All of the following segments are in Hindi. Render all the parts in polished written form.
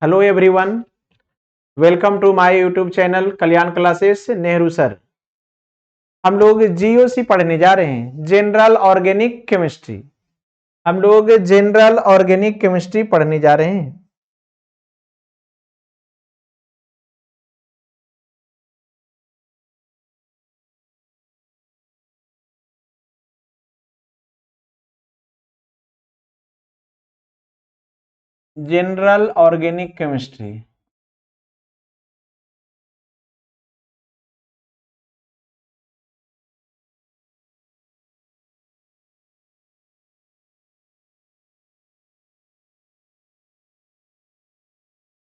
Hello everyone, welcome to my YouTube channel Kalyan classes Nehru sir. हम लोग जीओसी पढ़ने जा रहे हैं, जनरल ऑर्गेनिक केमिस्ट्री। हम लोग जनरल ऑर्गेनिक केमिस्ट्री पढ़ने जा रहे हैं। General organic chemistry.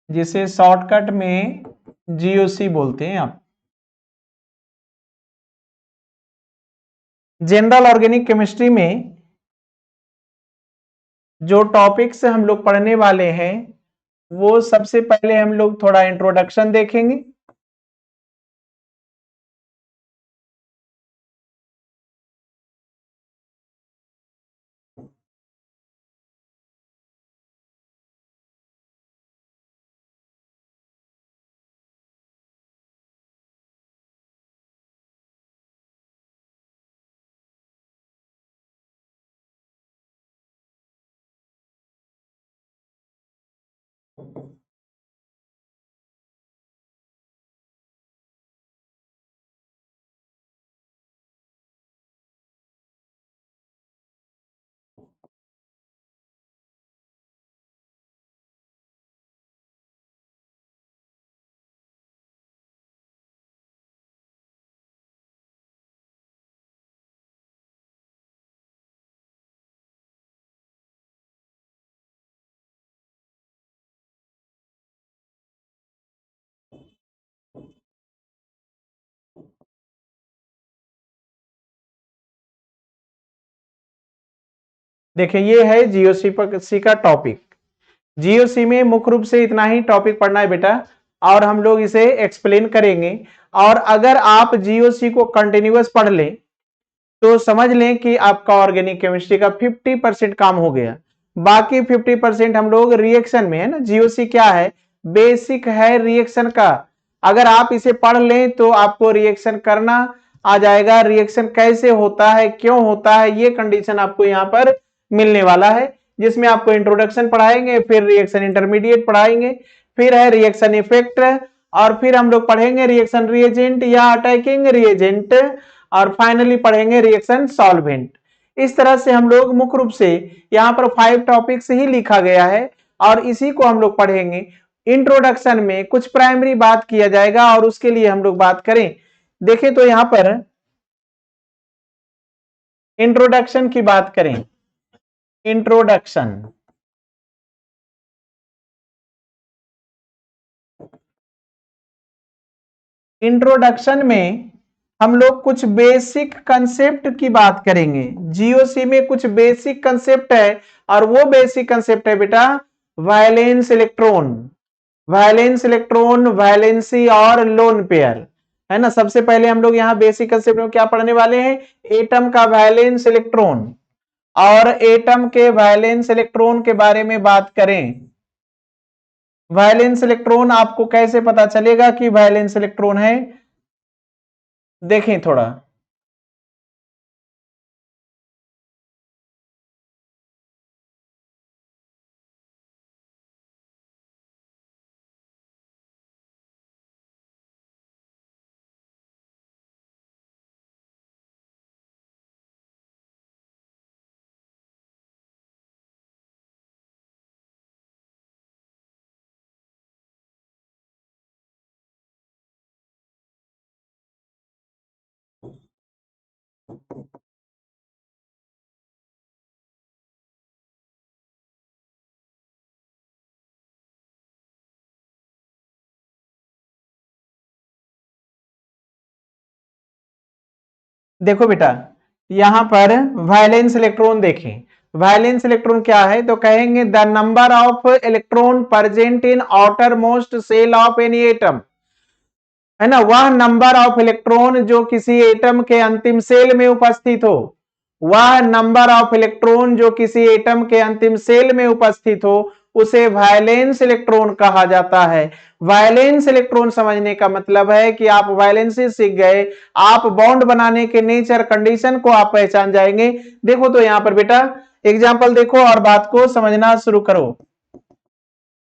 जिसे शॉर्टकट में जीओसी बोलते हैं आप। जनरल ऑर्गेनिक केमिस्ट्री में जो टॉपिक्स हम लोग पढ़ने वाले हैं वो सबसे पहले हम लोग थोड़ा इंट्रोडक्शन देखेंगे। देखिए, ये है जीओसी का टॉपिक। जीओसी में मुख्य रूप से इतना ही टॉपिक पढ़ना है बेटा, और हम लोग इसे एक्सप्लेन करेंगे। और अगर आप जीओसी को कंटिन्यूअस पढ़ लें तो समझ लें कि आपका ऑर्गेनिक केमिस्ट्री का 50% काम हो गया। बाकी 50% हम लोग रिएक्शन में है ना। जीओसी क्या है? बेसिक है रिएक्शन का। अगर आप इसे पढ़ लें तो आपको रिएक्शन करना आ जाएगा। रिएक्शन कैसे होता है, क्यों होता है, ये कंडीशन आपको यहाँ पर मिलने वाला है, जिसमें आपको इंट्रोडक्शन पढ़ाएंगे, फिर रिएक्शन इंटरमीडिएट पढ़ाएंगे, फिर है रिएक्शन इफेक्ट, और फिर हम लोग पढ़ेंगे रिएक्शन रिएजेंट या अटैकिंग रिएजेंट, और फाइनली पढ़ेंगे रिएक्शन सॉल्वेंट। इस तरह से हम लोग मुख्य रूप से यहाँ पर 5 टॉपिक्स ही लिखा गया है और इसी को हम लोग पढ़ेंगे। इंट्रोडक्शन में कुछ प्राइमरी बात किया जाएगा और उसके लिए हम लोग बात करें। देखें तो यहाँ पर इंट्रोडक्शन की बात करें। इंट्रोडक्शन इंट्रोडक्शन में हम लोग कुछ बेसिक कंसेप्ट की बात करेंगे। जीओसी में कुछ बेसिक कंसेप्ट है और वो बेसिक कंसेप्ट है बेटा वैलेंस इलेक्ट्रॉन, वैलेंसी और लोन पेयर, है ना। सबसे पहले हम लोग यहाँ बेसिक कंसेप्ट में क्या पढ़ने वाले हैं? एटम का वैलेंस इलेक्ट्रॉन, और एटम के वैलेंस इलेक्ट्रॉन के बारे में बात करें। वैलेंस इलेक्ट्रॉन आपको कैसे पता चलेगा कि वैलेंस इलेक्ट्रॉन है? देखें थोड़ा। देखो बेटा, यहां पर वैलेंस इलेक्ट्रॉन देखें। वैलेंस इलेक्ट्रॉन क्या है? तो कहेंगे the number of electron present in outermost shell of any atom, है ना। वह नंबर ऑफ इलेक्ट्रॉन जो किसी एटम के अंतिम सेल में उपस्थित हो, वह नंबर ऑफ इलेक्ट्रॉन जो किसी एटम के अंतिम सेल में उपस्थित हो, उसे वैलेंस इलेक्ट्रॉन कहा जाता है। वैलेंस इलेक्ट्रॉन समझने का मतलब है कि आप वैलेंसी सीख गए, आप बॉन्ड बनाने के नेचर कंडीशन को आप पहचान जाएंगे। देखो तो यहां पर बेटा एग्जाम्पल देखो और बात को समझना शुरू करो।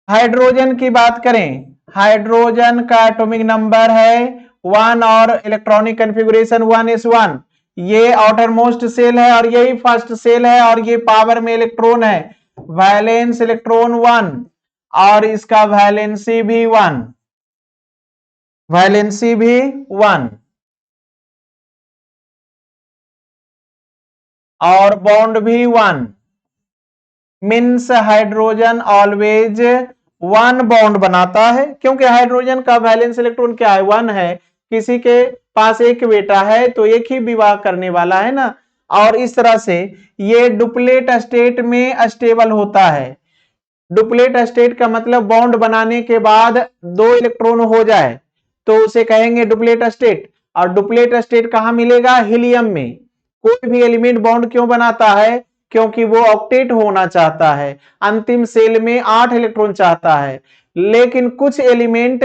हाइड्रोजन की बात करें, हाइड्रोजन का एटॉमिक नंबर है 1 और इलेक्ट्रॉनिक कॉन्फ़िगरेशन 1s1। ये आउटर मोस्ट सेल है और यही फर्स्ट सेल है और ये पावर में इलेक्ट्रॉन है, वैलेंस इलेक्ट्रॉन 1 और इसका वैलेंसी भी 1, वैलेंसी भी 1 और बॉन्ड भी 1। मीन्स हाइड्रोजन ऑलवेज 1 बॉन्ड बनाता है, क्योंकि हाइड्रोजन का वैलेंस इलेक्ट्रॉन क्या है, 1 है। किसी के पास एक बेटा है तो एक ही विवाह करने वाला है ना, और इस तरह से ये डुप्लेट स्टेट में स्टेबल होता है। डुप्लेट स्टेट का मतलब बॉन्ड बनाने के बाद 2 इलेक्ट्रॉन हो जाए तो उसे कहेंगे डुप्लेट स्टेट। और डुप्लेट स्टेट कहां मिलेगा, हीलियम में। कोई भी एलिमेंट बॉन्ड क्यों बनाता है, क्योंकि वो ऑक्टेट होना चाहता है, अंतिम सेल में 8 इलेक्ट्रॉन चाहता है। लेकिन कुछ एलिमेंट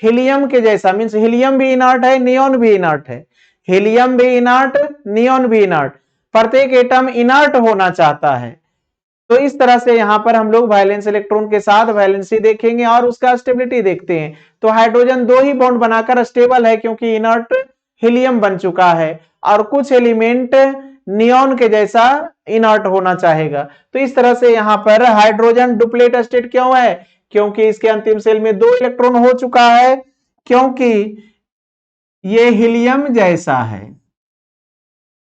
हीलियम के जैसा, मींस हीलियम भी इनर्ट है, नियोन भी इनर्ट है, हीलियम भी इनर्ट, नियोन भी इनर्ट, प्रत्येक एटम इनर्ट होना चाहता है। तो इस तरह से यहां पर हम लोग वैलेंस इलेक्ट्रॉन के साथ वैलेंसी देखेंगे और उसका स्टेबिलिटी देखते हैं। तो हाइड्रोजन 2 ही बॉन्ड बनाकर स्टेबल है क्योंकि इनर्ट हीलियम बन चुका है, और कुछ एलिमेंट नियोन के जैसा इनर्ट होना चाहेगा। तो इस तरह से यहां पर हाइड्रोजन डुप्लेट स्टेट क्यों है, क्योंकि इसके अंतिम सेल में 2 इलेक्ट्रॉन हो चुका है, क्योंकि ये हीलियम जैसा है।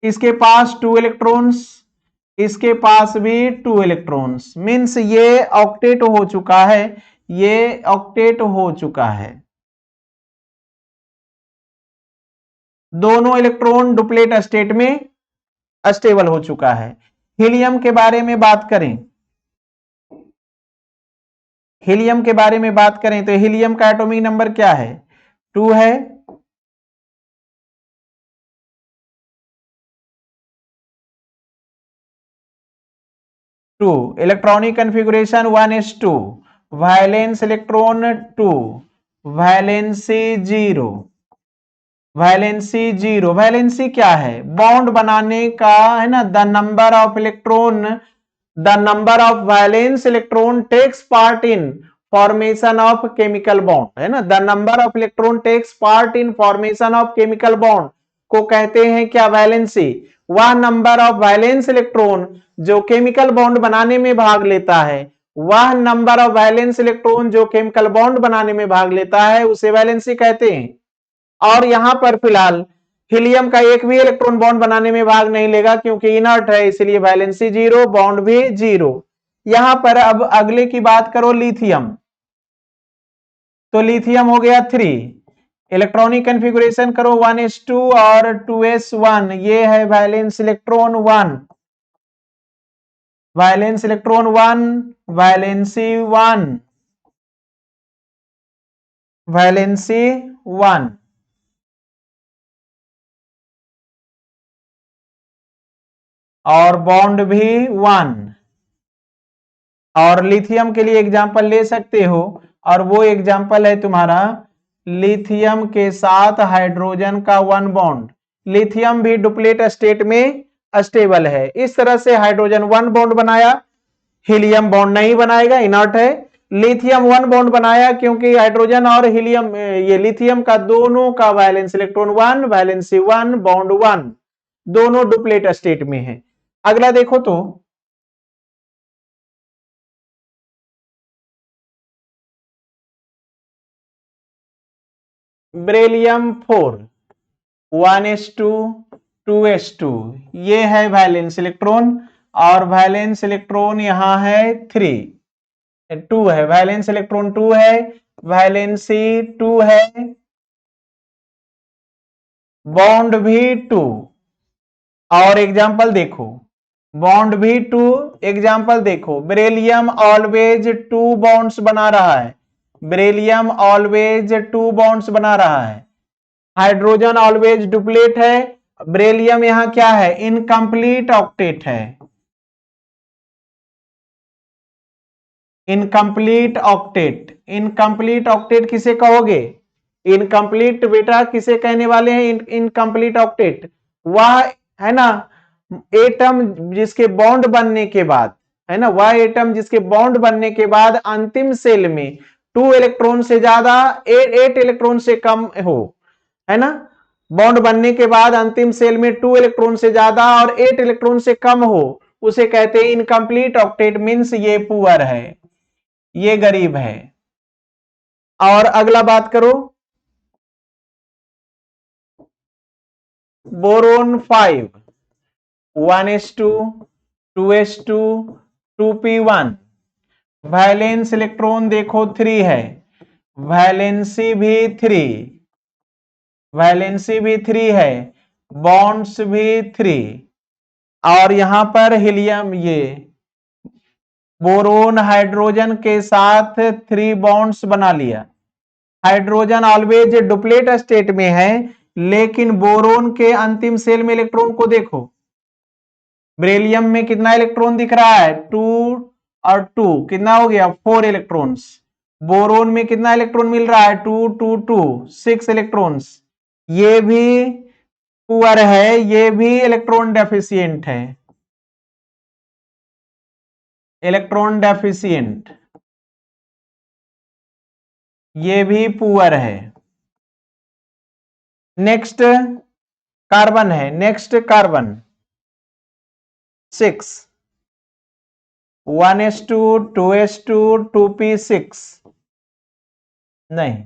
इसके पास 2 इलेक्ट्रॉन्स, इसके पास भी 2 इलेक्ट्रॉन्स, मींस ये ऑक्टेट हो चुका है, ये ऑक्टेट हो चुका है। दोनों इलेक्ट्रॉन डुप्लेट स्टेट में स्टेबल हो चुका है। हीलियम के बारे में बात करें, हीलियम के बारे में बात करें तो हीलियम का एटॉमिक नंबर क्या है, 2 है। Two electronic configuration 1s2, valence electron 2, valency 0, valency 0। Valency क्या है, बॉन्ड बनाने का है ना, the number of electron, the number of valence electron takes part in formation of chemical bond, है ना, the number of electron takes part in formation of chemical bond को कहते हैं क्या, वैलेंसी। वह नंबर ऑफ वैलेंस इलेक्ट्रॉन जो केमिकल बॉन्ड बनाने में भाग लेता है, वह नंबर ऑफ वैलेंस इलेक्ट्रॉन जो केमिकल बॉन्ड बनाने में भाग लेता है उसे वैलेंसी कहते हैं। और यहां पर फिलहाल हीलियम का एक भी इलेक्ट्रॉन बॉन्ड बनाने में भाग नहीं लेगा क्योंकि इनर्ट है, इसलिए वैलेंसी 0, बॉन्ड भी 0। यहां पर अब अगले की बात करो, लिथियम। तो लिथियम हो गया 3, इलेक्ट्रॉनिक कॉन्फ़िगरेशन करो 1s2 और 2s1, ये है valence electron 1, valence electron 1, valency 1, valency 1 और बॉन्ड भी 1। और लिथियम के लिए एग्जांपल ले सकते हो, और वो एग्जांपल है तुम्हारा लिथियम के साथ हाइड्रोजन का 1 बॉन्ड। लिथियम भी डुप्लेट स्टेट में स्टेबल है। इस तरह से हाइड्रोजन 1 बॉन्ड बनाया, हीलियम बॉन्ड नहीं बनाएगा, इनर्ट है। लिथियम 1 बॉन्ड बनाया क्योंकि हाइड्रोजन और हीलियम, ये लिथियम का दोनों का वैलेंस इलेक्ट्रॉन 1, वैलेंसी 1, बॉन्ड 1, दोनों डुप्लेट स्टेट में है। अगला देखो तो बेरिलियम 4, 1s2, 2s2, ये है वैलेंस इलेक्ट्रॉन, और वैलेंस इलेक्ट्रॉन यहां है 3, 2 है, वैलेंस इलेक्ट्रॉन 2 है, वैलेंसी 2 है, बॉन्ड भी 2। और एग्जांपल देखो, बॉन्ड भी 2, एग्जांपल देखो, बेरिलियम ऑलवेज 2 बॉन्ड्स बना रहा है, बेरिलियम ऑलवेज 2 बॉन्ड्स बना रहा है। हाइड्रोजन ऑलवेज डुप्लेट है, बेरिलियम यहां क्या है, इनकम्प्लीट ऑक्टेट है। Incomplete octet. इनकम्प्लीट ऑक्टेट किसे कहोगे? इनकम्प्लीट बेटा किसे कहने वाले हैं? इनकम्प्लीट ऑक्टेट वह है ना एटम जिसके बॉन्ड बनने के बाद, है ना, वह एटम जिसके बॉन्ड बनने के बाद अंतिम सेल में 2 इलेक्ट्रॉन से ज्यादा 8 इलेक्ट्रॉन से कम हो, है ना, बॉन्ड बनने के बाद अंतिम सेल में 2 इलेक्ट्रॉन से ज्यादा और 8 इलेक्ट्रॉन से कम हो, उसे कहते हैं इनकम्प्लीट ऑक्टेट। मींस ये पुअर है, ये गरीब है। और अगला बात करो, boron 5 1s2 2s2 2p1, valence electron देखो 3 है, वैलेंसी भी 3, वैलेंसी भी 3 है, बॉन्ड्स भी 3, और यहां पर हीलियम, ये बोरोन हाइड्रोजन के साथ 3 बॉन्ड्स बना लिया। हाइड्रोजन ऑलवेज डुप्लेट स्टेट में है, लेकिन बोरोन के अंतिम सेल में इलेक्ट्रॉन को देखो, बेरिलियम में कितना इलेक्ट्रॉन दिख रहा है? 2 और 2 कितना हो गया? 4 इलेक्ट्रॉन्स। बोरोन में कितना इलेक्ट्रॉन मिल रहा है? 2 2 2 6 इलेक्ट्रॉन्स। ये भी पुअर है, ये भी इलेक्ट्रॉन डेफिशिएंट है, इलेक्ट्रॉन डेफिशिएंट, ये भी पुअर है। नेक्स्ट कार्बन है, next carbon 6 1s2 2s2 2p6, नहीं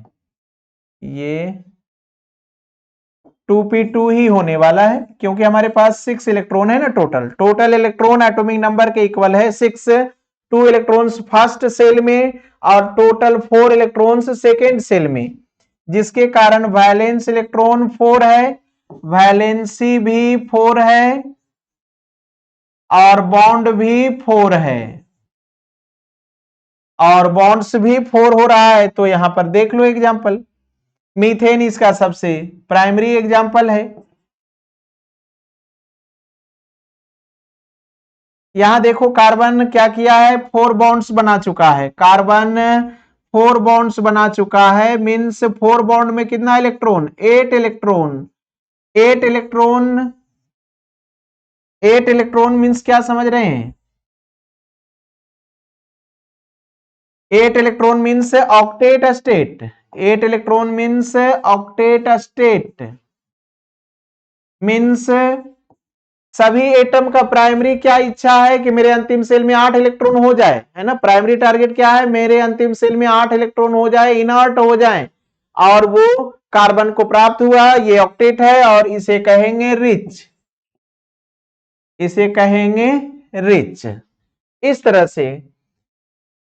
ये 2p2 ही होने वाला है, क्योंकि हमारे पास 6 इलेक्ट्रॉन है ना, टोटल इलेक्ट्रॉन एटॉमिक नंबर के इक्वल है 6, 2 इलेक्ट्रॉन्स फर्स्ट सेल में और टोटल 4 इलेक्ट्रॉन्स सेकेंड सेल में, जिसके कारण वैलेंस इलेक्ट्रॉन 4 है, वैलेंसी भी 4 है और बॉन्ड भी 4 है, और बॉन्ड्स भी 4 हो रहा है। तो यहां पर देख लो एग्जांपल, मीथेन इसका सबसे प्राइमरी एग्जांपल है। यहां देखो कार्बन क्या किया है? 4 बॉन्ड्स बना चुका है, कार्बन 4 बॉन्ड्स बना चुका है। मींस 4 बॉन्ड में कितना electron? 8 electron. 8 electron, 8 electron means क्या समझ रहे हैं? 8 electron means octet state, 8 electron means octet state, means सभी एटम का प्राइमरी क्या इच्छा है कि मेरे अंतिम सेल में 8 इलेक्ट्रॉन हो जाए, है ना, प्राइमरी टारगेट क्या है? मेरे अंतिम सेल में 8 इलेक्ट्रॉन हो जाए, इनर्ट हो जाए, और वो कार्बन को प्राप्त हुआ, ये ऑक्टेट है और इसे कहेंगे रिच, इसे कहेंगे रिच। इस तरह से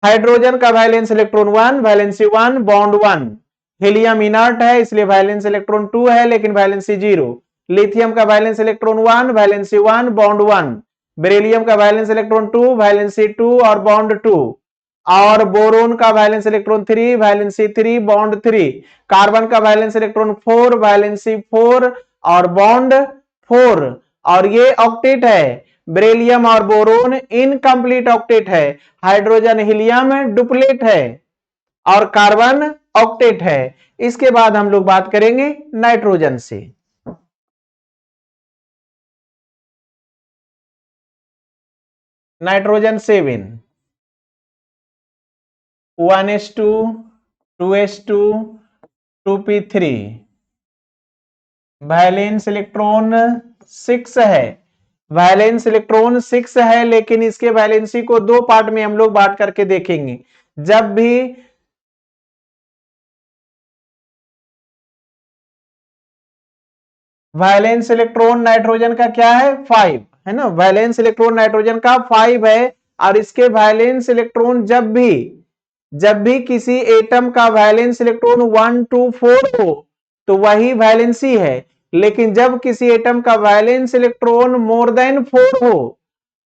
हाइड्रोजन का valence electron 1, valency 1, bond 1, helium inert है इसलिए वैलेंस इलेक्ट्रॉन 2 है लेकिन वैलेंसी 0, लिथियम का valence electron 1, valency 1, bond 1, beryllium का वैलेंस इलेक्ट्रॉन 2, वैलेंसी 2 और बॉन्ड 2, और बोरोन का valence electron 3, valency 3, bond 3, carbon का वैलेंस इलेक्ट्रॉन 4, वैलेंसी 4 और बॉन्ड 4, और ये ऑक्टेट है। बेरिलियम और बोरोन इनकम्प्लीट ऑक्टेट है, हाइड्रोजन हीलियम डुप्लेट है और कार्बन ऑक्टेट है। इसके बाद हम लोग बात करेंगे नाइट्रोजन से। Nitrogen 7 1s2 2s2 2p3, valence electron 6 है, वैलेंस इलेक्ट्रॉन 6 है, लेकिन इसके वैलेंसी को 2 पार्ट में हम लोग बांट करके देखेंगे। जब भी वैलेंस इलेक्ट्रॉन नाइट्रोजन का क्या है? 5 है ना, वैलेंस इलेक्ट्रॉन नाइट्रोजन का 5 है, और इसके वैलेंस इलेक्ट्रॉन जब भी किसी एटम का वैलेंस इलेक्ट्रॉन 1 2 4 हो तो वही वैलेंसी है, लेकिन जब किसी एटम का वैलेंस इलेक्ट्रॉन मोर देन 4 हो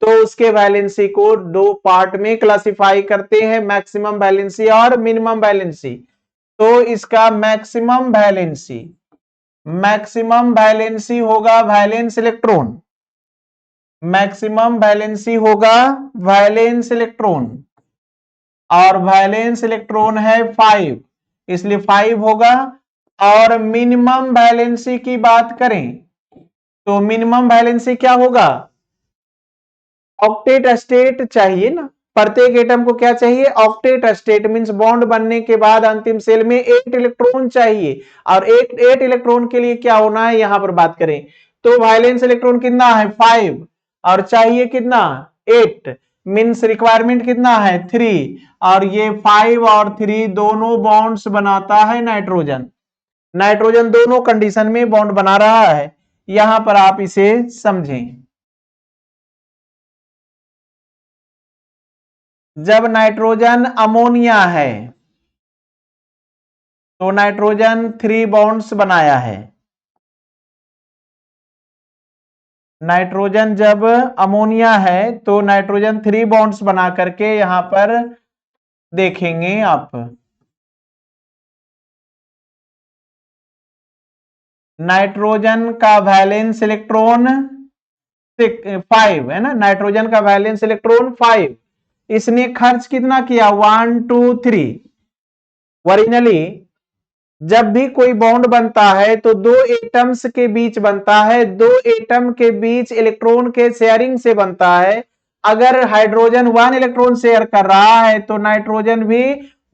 तो उसके वैलेंसी को 2 पार्ट में क्लासिफाई करते हैं, मैक्सिमम वैलेंसी और मिनिमम वैलेंसी। तो इसका मैक्सिमम वैलेंसी होगा वैलेंस इलेक्ट्रॉन, मैक्सिमम वैलेंसी होगा वैलेंस इलेक्ट्रॉन, और वैलेंस इलेक्ट्रॉन है 5, इसलिए 5 होगा। और मिनिमम वैलेंसी की बात करें तो मिनिमम वैलेंसी क्या होगा, ऑक्टेट स्टेट चाहिए ना, प्रत्येक एटम को क्या चाहिए, ऑक्टेट स्टेट मींस बॉन्ड बनने के बाद अंतिम सेल में 8 इलेक्ट्रॉन चाहिए। और 8 इलेक्ट्रॉन के लिए क्या होना है यहां पर बात करें तो वैलेंस इलेक्ट्रॉन कितना है 5 और चाहिए कितना 8, मींस रिक्वायरमेंट कितना है 3। और ये 5 और 3 दोनों बॉन्ड्स बनाता है नाइट्रोजन। नाइट्रोजन दोनों कंडीशन में बॉन्ड बना रहा है, यहां पर आप इसे समझें। जब नाइट्रोजन अमोनिया है तो नाइट्रोजन 3 बॉन्ड्स बनाया है। नाइट्रोजन जब अमोनिया है तो नाइट्रोजन 3 बॉन्ड्स बना करके यहां पर देखेंगे आप। नाइट्रोजन का वैलेंस इलेक्ट्रॉन 5 है ना, नाइट्रोजन का वैलेंस इलेक्ट्रॉन 5। इसने खर्च कितना किया 1 2 3। ओरिजिनली जब भी कोई बॉन्ड बनता है तो दो एटम्स के बीच बनता है, दो एटम के बीच इलेक्ट्रॉन के शेयरिंग से बनता है। अगर हाइड्रोजन 1 इलेक्ट्रॉन शेयर कर रहा है तो नाइट्रोजन भी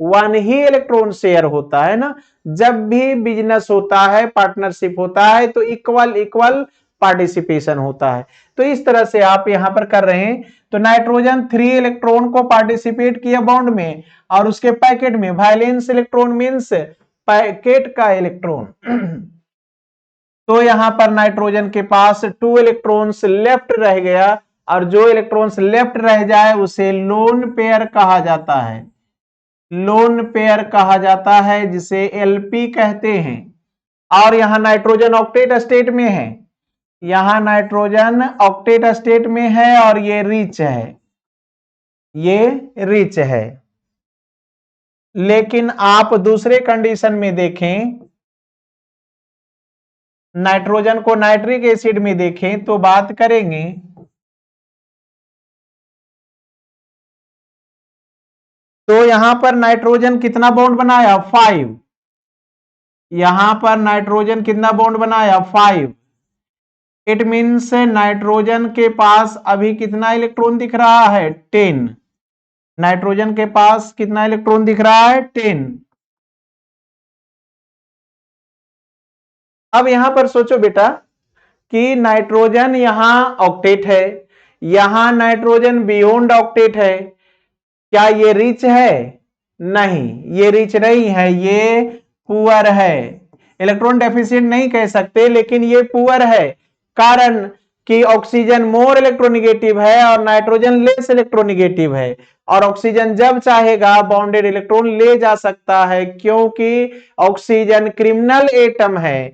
1 ही इलेक्ट्रॉन शेयर होता है ना। जब भी बिजनेस होता है, पार्टनरशिप होता है तो इक्वल इक्वल पार्टिसिपेशन होता है। तो इस तरह से आप यहां पर कर रहे हैं। तो नाइट्रोजन 3 इलेक्ट्रॉन को पार्टिसिपेट किया बॉन्ड में और उसके पैकेट में वैलेंस इलेक्ट्रॉन मींस पैकेट का इलेक्ट्रॉन। तो यहां पर नाइट्रोजन के पास 2 इलेक्ट्रॉन्स लेफ्ट रह गया और जो इलेक्ट्रॉन्स लेफ्ट रह जाए उसे लोन पेयर कहा जाता है। लोन पेयर कहा जाता है जिसे एलपी कहते हैं। और यहां नाइट्रोजन ऑक्टेट स्टेट में है, यहां नाइट्रोजन ऑक्टेट स्टेट में है और ये रिच है, ये रिच है। लेकिन आप दूसरे कंडीशन में देखें, नाइट्रोजन को नाइट्रिक एसिड में देखें तो बात करेंगे तो यहां पर नाइट्रोजन कितना बॉन्ड बनाया 5। यहां पर नाइट्रोजन कितना बॉन्ड बनाया 5। इट मीन्स नाइट्रोजन के पास अभी कितना इलेक्ट्रॉन दिख रहा है 10। नाइट्रोजन के पास कितना इलेक्ट्रॉन दिख रहा है 10। अब यहां पर सोचो बेटा कि नाइट्रोजन यहां ऑक्टेट है, यहां नाइट्रोजन बियॉन्ड ऑक्टेट है, क्या ये रिच है, नहीं ये रिच नहीं है, ये पुअर है। इलेक्ट्रॉन डेफिशिएंट नहीं कह सकते लेकिन ये पुअर है। कारण कि ऑक्सीजन मोर इलेक्ट्रोनिगेटिव है और नाइट्रोजन लेस इलेक्ट्रोनिगेटिव है। और ऑक्सीजन जब चाहेगा बॉन्डेड इलेक्ट्रॉन ले जा सकता है क्योंकि ऑक्सीजन क्रिमिनल एटम है।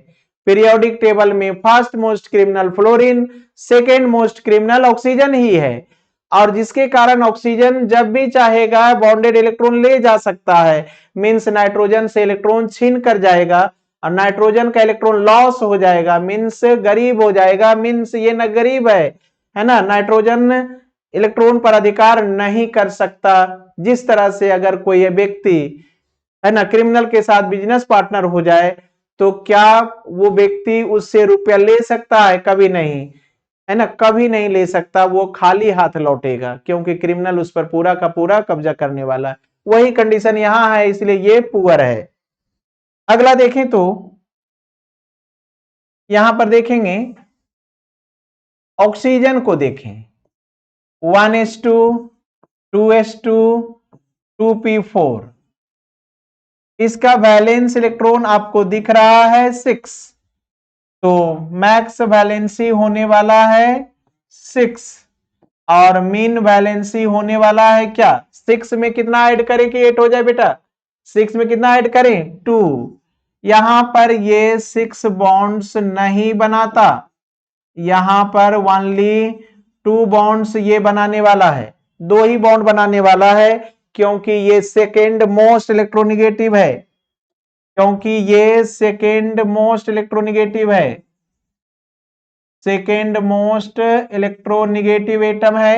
पीरियोडिक टेबल में first most criminal fluorine, second most criminal oxygen ही है। और जिसके कारण ऑक्सीजन जब भी चाहेगा बॉन्डेड इलेक्ट्रॉन ले जा सकता है, मींस नाइट्रोजन से इलेक्ट्रॉन छीन कर जाएगा और नाइट्रोजन का इलेक्ट्रॉन लॉस हो जाएगा, मींस गरीब हो जाएगा, मींस ये न गरीब है ना। नाइट्रोजन इलेक्ट्रॉन पर अधिकार नहीं कर सकता। जिस तरह से अगर कोई व्यक्ति है ना क्रिमिनल के साथ बिजनेस पार्टनर हो जाए तो क्या वो व्यक्ति उससे रुपया ले सकता है, कभी नहीं, है ना, कभी नहीं ले सकता। वो खाली हाथ लौटेगा क्योंकि क्रिमिनल उस पर पूरा का पूरा कब्जा करने वाला है। वही कंडीशन यहां है, इसलिए ये पुअर है। अगला देखें तो यहां पर देखेंगे ऑक्सीजन को देखें 1s2 2s2 2p4, इसका वैलेंस इलेक्ट्रॉन आपको दिख रहा है 6। तो मैक्स वैलेंसी होने वाला है 6 और मीन वैलेंसी होने वाला है क्या 6 में कितना ऐड करें कि 8 हो जाए बेटा, 6 में कितना ऐड करें 2। यहां पर ये 6 बॉन्ड्स नहीं बनाता, यहां पर ओनली 2 बॉन्ड्स ये बनाने वाला है, 2 ही बॉन्ड बनाने वाला है क्योंकि ये सेकेंड मोस्ट इलेक्ट्रोनिगेटिव है, क्योंकि ये सेकेंड मोस्ट इलेक्ट्रोनिगेटिव है, सेकेंड मोस्ट इलेक्ट्रोनिगेटिव एटम है।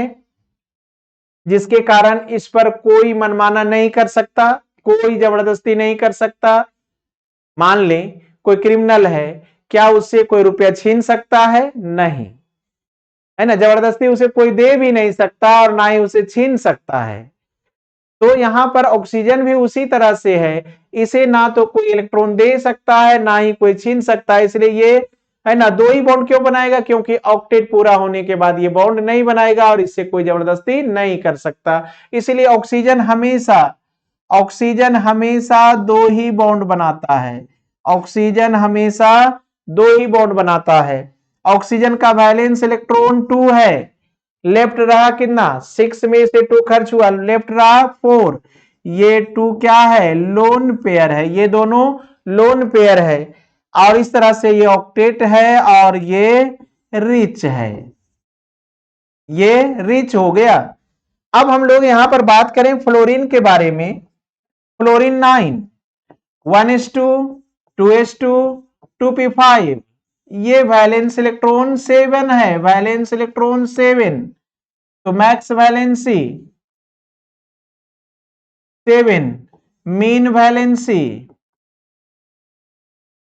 जिसके कारण इस पर कोई मनमाना नहीं कर सकता, कोई जबरदस्ती नहीं कर सकता। मान लें कोई क्रिमिनल है, क्या उससे कोई रुपया छीन सकता है? नहीं, है ना, जबरदस्ती उसे कोई दे भी नहीं सकता और ना ही उसे छीन सकता है। तो यहां पर ऑक्सीजन भी उसी तरह से है, इसे ना तो कोई इलेक्ट्रॉन दे सकता है ना ही कोई छीन सकता है, इसलिए ये, है ना, दो ही बॉन्ड क्यों बनाएगा? क्योंकि ऑक्टेट पूरा होने के बाद ये बॉन्ड नहीं बनाएगा और इससे कोई जबरदस्ती नहीं कर सकता। इसलिए ऑक्सीजन हमेशा दो ही बॉन्ड बनाता है। ऑक्सीजन हमेशा दो ही बॉन्ड बनाता है। ऑक्सीजन का वैलेंस इलेक्ट्रॉन 2 है, लेफ्ट रहा कितना? 6 में से 2 खर्च हुआ, लेफ्ट रहा 4। ये 2 क्या है? लोन पेयर है, ये दोनों लोन पेयर है और इस तरह से ये ऑक्टेट है और ये रिच है, ये रिच हो गया। अब हम लोग यहां पर बात करें फ्लोरीन के बारे में। फ्लोरीन 9, 1s2, 2s2, 2p5, ये वैलेंस इलेक्ट्रॉन 7 है, वैलेंस इलेक्ट्रॉन 7। तो मैक्स वैलेंसी 7, मीन वैलेंसी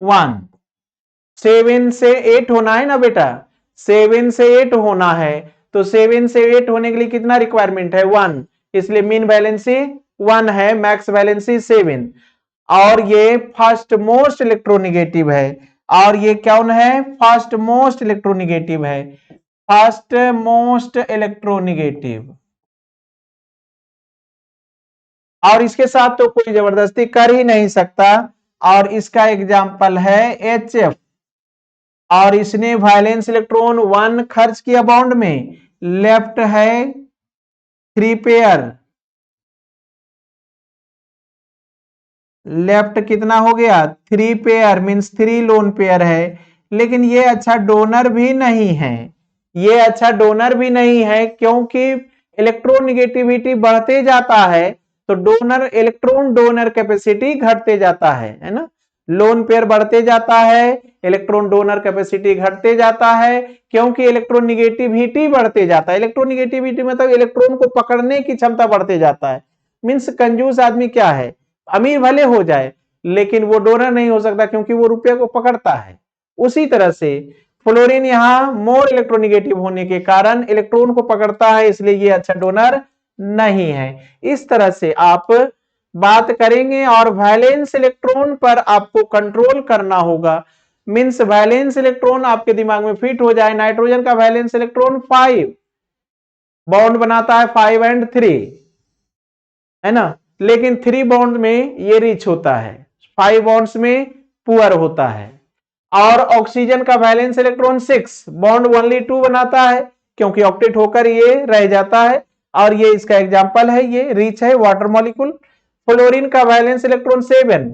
1। 7 से 8 होना है ना बेटा, 7 से 8 होना है, तो 7 से 8 होने के लिए कितना रिक्वायरमेंट है? 1, इसलिए मीन वैलेंसी 1 है, मैक्स वैलेंसी 7। और ये फर्स्ट मोस्ट इलेक्ट्रोनिगेटिव है, और ये कौन है? फर्स्ट मोस्ट इलेक्ट्रोनिगेटिव है, फर्स्ट मोस्ट इलेक्ट्रोनिगेटिव। और इसके साथ तो कोई जबरदस्ती कर ही नहीं सकता, और इसका एग्जाम्पल है HF। और इसने वैलेंस इलेक्ट्रॉन 1 खर्च किया बॉन्ड में, लेफ्ट है 3 पेयर, लेफ्ट कितना हो गया? 3 पेयर, मींस 3 लोन पेयर है। लेकिन ये अच्छा डोनर भी नहीं है, ये अच्छा डोनर भी नहीं है, क्योंकि इलेक्ट्रोनिगेटिविटी बढ़ते जाता है तो डोनर, इलेक्ट्रॉन डोनर कैपेसिटी घटते जाता है ना। लोन पेयर बढ़ते जाता है, इलेक्ट्रॉन डोनर कैपेसिटी घटते जाता है, क्योंकि इलेक्ट्रोनिगेटिविटी बढ़ते जाता है। इलेक्ट्रोनिगेटिविटी मतलब इलेक्ट्रॉन को पकड़ने की क्षमता बढ़ते जाता है। मींस कंजूस आदमी क्या है? अमीर भले हो जाए लेकिन वो डोनर नहीं हो सकता, क्योंकि वो रुपये को पकड़ता है। उसी तरह से फ्लोरीन यहां मोर इलेक्ट्रोनिगेटिव होने के कारण इलेक्ट्रॉन को पकड़ता है, इसलिए ये अच्छा डोनर नहीं है। इस तरह से आप बात करेंगे और वैलेंस इलेक्ट्रॉन पर आपको कंट्रोल करना होगा। मींस वैलेंस इलेक्ट्रॉन आपके दिमाग में फिट हो जाए। नाइट्रोजन का वैलेंस इलेक्ट्रॉन 5 बॉन्ड बनाता है, 5 और 3, है ना, लेकिन 3 बॉन्ड में ये रिच होता है, 5 बॉन्ड्स में पुअर होता है। और ऑक्सीजन का वैलेंस इलेक्ट्रॉन 6 बॉन्ड ओनली 2 बनाता है, क्योंकि ऑक्टेट होकर ये रह जाता है, और ये इसका एग्जांपल है, ये रिच है वाटर मॉलिक्यूल। फ्लोरीन का वैलेंस इलेक्ट्रॉन 7,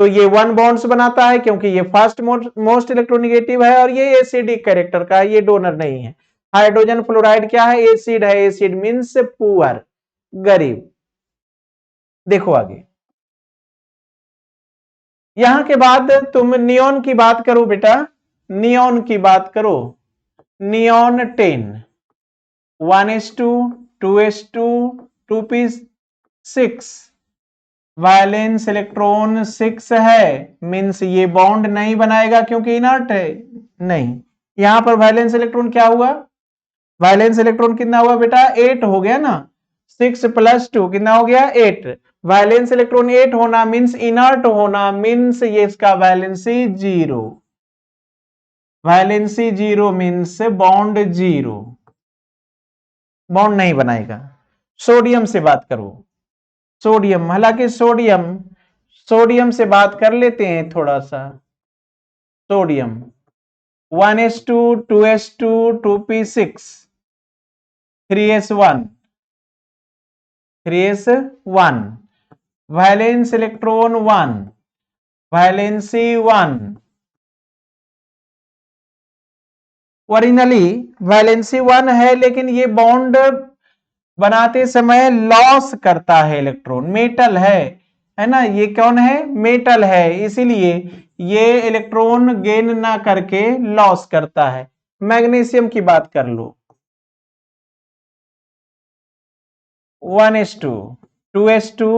तो ये 1 बॉन्ड्स बनाता है, क्योंकि ये फर्स्ट मोस्ट इलेक्ट्रोनिगेटिव है और ये एसिडिक कैरेक्टर का है, ये डोनर नहीं है। हाइड्रोजन फ्लोराइड क्या है? एसिड है, एसिड मींस पुअर, गरीब। देखो आगे, यहां के बाद तुम नियोन की बात करो बेटा, नियोन की बात करो। Neon 10, 1s2, 2s2, 2p6, valence electron 6 है, मींस ये बॉन्ड नहीं बनाएगा क्योंकि इनर्ट है। नहीं, यहां पर वैलेंस इलेक्ट्रॉन क्या हुआ? वैलेंस इलेक्ट्रॉन कितना हुआ बेटा? 8 हो गया ना, 6 + 2 कितना हो गया? 8। वैलेंस इलेक्ट्रॉन 8 होना मींस इनर्ट होना, मींस ये इसका valency 0, valency 0 means bond 0, bond नहीं बनाएगा। सोडियम से बात करो, सोडियम, हालांकि सोडियम से बात कर लेते हैं थोड़ा सा। Sodium 1s2, 2s2, 2p6, 3s1, 3s1, valence electron 1, valency 1। Originally valency 1 है, लेकिन ये बॉन्ड बनाते समय लॉस करता है इलेक्ट्रॉन, मेटल है ना, ये कौन है? मेटल है, इसीलिए ये इलेक्ट्रॉन गेन ना करके लॉस करता है। मैग्नीशियम की बात कर लो, 1s2, 2s2,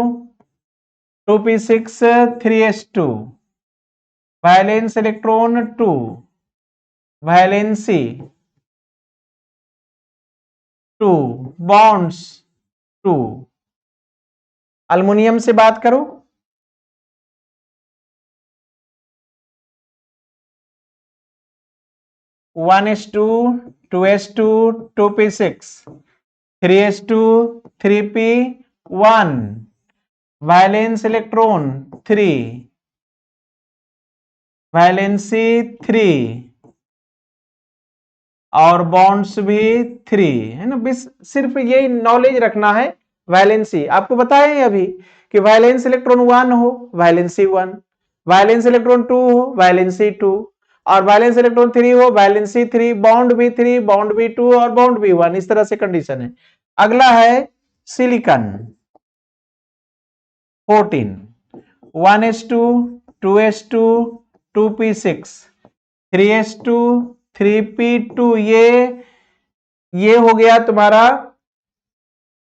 2p6, 3s2, valence electron 2, valency 2, bonds 2। Aluminium से बात करो, 1s2, 2s2, 2p6, 3s2, 3p1, valence electron 3, valency 3 और बॉन्ड्स भी 3 है ना। बस सिर्फ यही नॉलेज रखना है। वैलेंसी आपको बताएं अभी कि वैलेंस इलेक्ट्रॉन 1 हो वैलेंसी 1, वैलेंस इलेक्ट्रॉन 2 हो वैलेंसी 2, और वैलेंस इलेक्ट्रॉन 3 हो वैलेंसी 3, बॉन्ड भी 3, बॉन्ड भी 2 और बॉन्ड भी 1। इस तरह से कंडीशन है। अगला है silicon 14, 1s2, 2s2, 2p6, 3s2, 3p2। ये हो गया तुम्हारा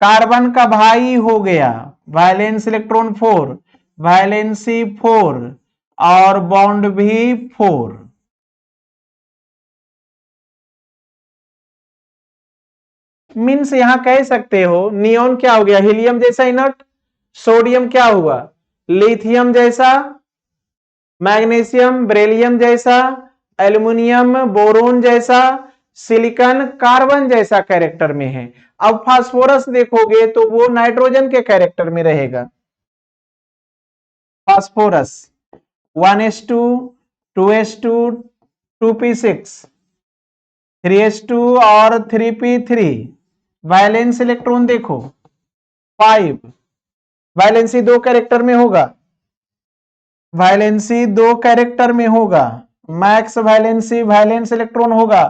कार्बन का भाई हो गया, वैलेंस इलेक्ट्रॉन 4, वैलेंसी 4 और बॉन्ड भी 4। मीन्स यहां कह सकते हो नियोन क्या हो गया, हीलियम जैसा इनर्ट, सोडियम क्या हुआ, लिथियम जैसा, मैग्नीशियम बेरिलियम जैसा, एल्युमिनियम बोरोन जैसा, सिलिकॉन कार्बन जैसा कैरेक्टर में है। अब फास्फोरस देखोगे तो वो नाइट्रोजन के कैरेक्टर में रहेगा। Phosphorus 1s2, 2s2, 2p6, 3s2 और 3p3, वैलेंस इलेक्ट्रॉन देखो 5, वैलेंसी दो कैरेक्टर में होगा, वैलेंसी दो कैरेक्टर में होगा, मैक्स वैलेंसी वैलेंस इलेक्ट्रॉन होगा,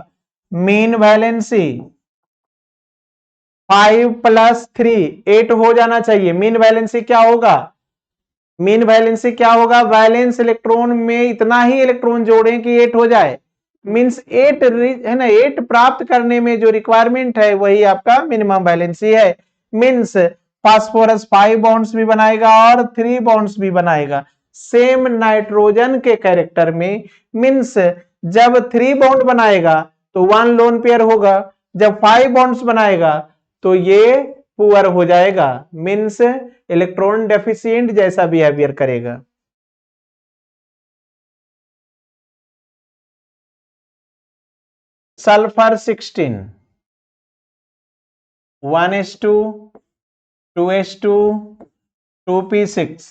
मीन वैलेंसी 5 + 3 8 हो जाना चाहिए। मीन वैलेंसी क्या होगा, मीन वैलेंसी क्या होगा, वैलेंस इलेक्ट्रॉन में इतना ही इलेक्ट्रॉन जोड़ें कि 8 हो जाए। मीन्स 8 है ना, 8 प्राप्त करने में जो रिक्वायरमेंट है वही आपका मिनिमम वैलेंसी है। मीन्स फास्फोरस 5 बॉन्ड्स भी बनाएगा और 3 बॉन्ड्स भी बनाएगा सेम नाइट्रोजन के कैरेक्टर में। मीन्स जब 3 बॉन्ड बनाएगा तो 1 लोन पेयर होगा, जब 5 बॉन्ड्स बनाएगा तो ये पुअर हो जाएगा, मीन्स इलेक्ट्रॉन डेफिशिएंट जैसा बिहेवियर करेगा। Sulphur 16, 1s2, 2s2, 2p6,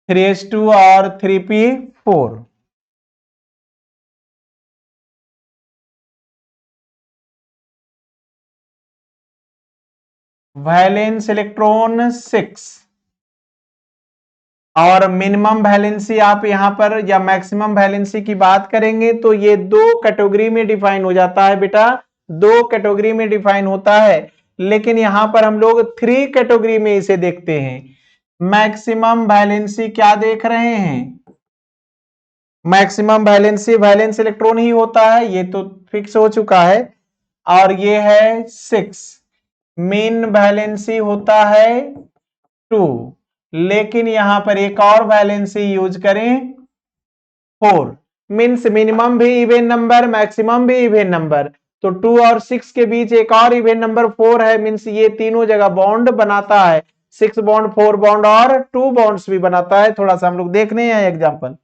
3s2 और 3p4, वैलेंस इलेक्ट्रॉन 6 और मिनिमम वैलेंसी आप यहां पर या मैक्सिमम वैलेंसी की बात करेंगे तो ये दो कैटेगरी में डिफाइन हो जाता है बेटा, दो कैटेगरी में डिफाइन होता है। लेकिन यहां पर हम लोग 3 कैटेगरी में इसे देखते हैं। मैक्सिमम वैलेंसी क्या देख रहे हैं, मैक्सिमम वैलेंसी वैलेंस इलेक्ट्रॉन ही होता है, ये तो फिक्स हो चुका है। और ये है 6, मीन वैलेंसी होता है 2, लेकिन यहां पर एक और वैलेंसी यूज करें 4। मीन्स मिनिमम भी इवेन नंबर, मैक्सिमम भी इवेन नंबर, तो 2 और 6 के बीच एक और इवेन नंबर 4 है। मीन्स ये तीनों जगह बॉन्ड बनाता है, 6 बॉन्ड 4 बॉन्ड और 2 बॉन्ड्स भी बनाता है। थोड़ा सा हम लोग देखने हैं एग्जाम्पल।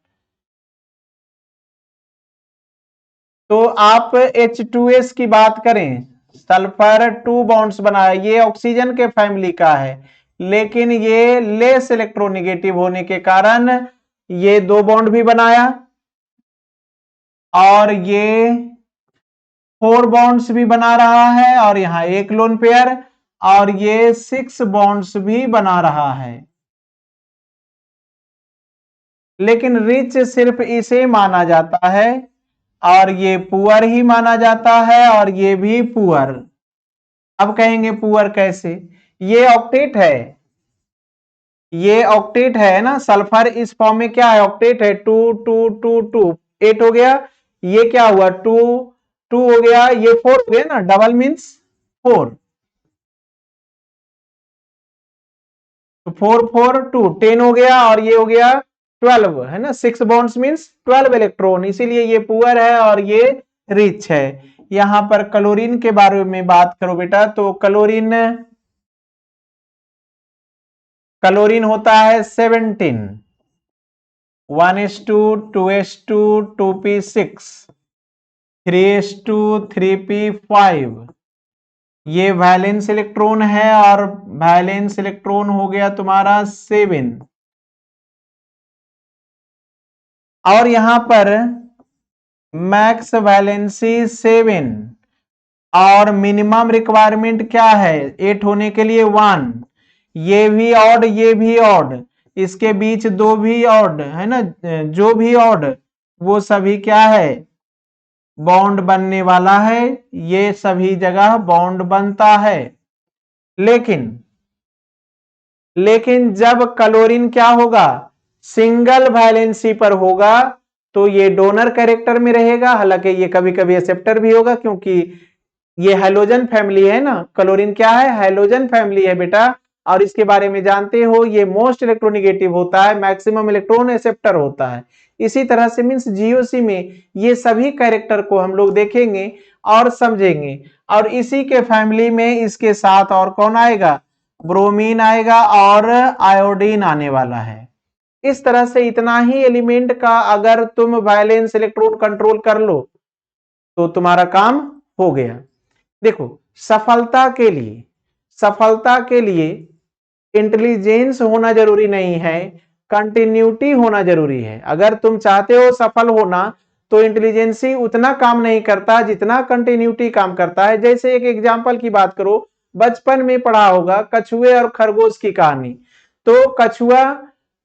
तो आप H2S की बात करें, सल्फर 2 बॉन्ड्स बनाया, ये ऑक्सीजन के फैमिली का है, लेकिन ये लेस इलेक्ट्रोनेगेटिव होने के कारण ये 2 बॉन्ड भी बनाया और ये 4 बॉन्ड्स भी बना रहा है और यहां एक लोन पेयर, और ये 6 बॉन्ड्स भी बना रहा है। लेकिन रिच सिर्फ इसे माना जाता है और ये पुअर ही माना जाता है और ये भी पुअर। अब कहेंगे पुअर कैसे, ये ऑक्टेट है, ये ऑक्टेट है ना, सल्फर इस फॉर्म में क्या है, ऑक्टेट है, 2 2 2 2 8 हो गया, ये क्या हुआ 2 2 हो गया, ये 4 हो गया ना, डबल मीन्स 4। तो 4 4 2 10 हो गया और ये हो गया 12 है ना। 6 बॉन्ड्स मीन्स 12 इलेक्ट्रॉन, इसीलिए ये पुअर है और ये रिच है। यहां पर क्लोरीन के बारे में बात करो बेटा, तो क्लोरीन होता है 17, 1s2 2s2 2p6 3s2 3p5, ये वैलेंस इलेक्ट्रॉन है और वैलेंस इलेक्ट्रॉन हो गया तुम्हारा 7। और यहां पर मैक्स वैलेंसी 7 और मिनिमम रिक्वायरमेंट क्या है 8 होने के लिए 1, ये भी ऑड ये भी ऑड, इसके बीच दो भी ऑड है ना, जो भी ऑड वो सभी क्या है बॉन्ड बनने वाला है, ये सभी जगह बॉन्ड बनता है। लेकिन जब क्लोरीन क्या होगा सिंगल वैलेंसी पर होगा तो ये डोनर कैरेक्टर में रहेगा, हालांकि ये कभी कभी एक्सेप्टर भी होगा क्योंकि ये हैलोजन फैमिली है ना। क्लोरीन क्या है हैलोजन फैमिली है बेटा, और इसके बारे में जानते हो ये मोस्ट इलेक्ट्रोनिगेटिव होता है, मैक्सिमम इलेक्ट्रॉन एक्सेप्टर होता है। इसी तरह से मींस जीओसी में ये सभी कैरेक्टर को हम लोग देखेंगे और समझेंगे। और इसी के फैमिली में इसके साथ और कौन आएगा ब्रोमीन आएगा और आयोडीन आने वाला है। इस तरह से इतना ही एलिमेंट का अगर तुम वैलेंस इलेक्ट्रॉन कंट्रोल कर लो तो तुम्हारा काम हो गया। देखो सफलता के लिए इंटेलिजेंस होना जरूरी नहीं है, कंटिन्यूटी होना जरूरी है। अगर तुम चाहते हो सफल होना तो इंटेलिजेंसी उतना काम नहीं करता जितना कंटिन्यूटी काम करता है। जैसे एक एग्जांपल की बात करो, बचपन में पढ़ा होगा कछुए और खरगोश की कहानी। तो कछुआ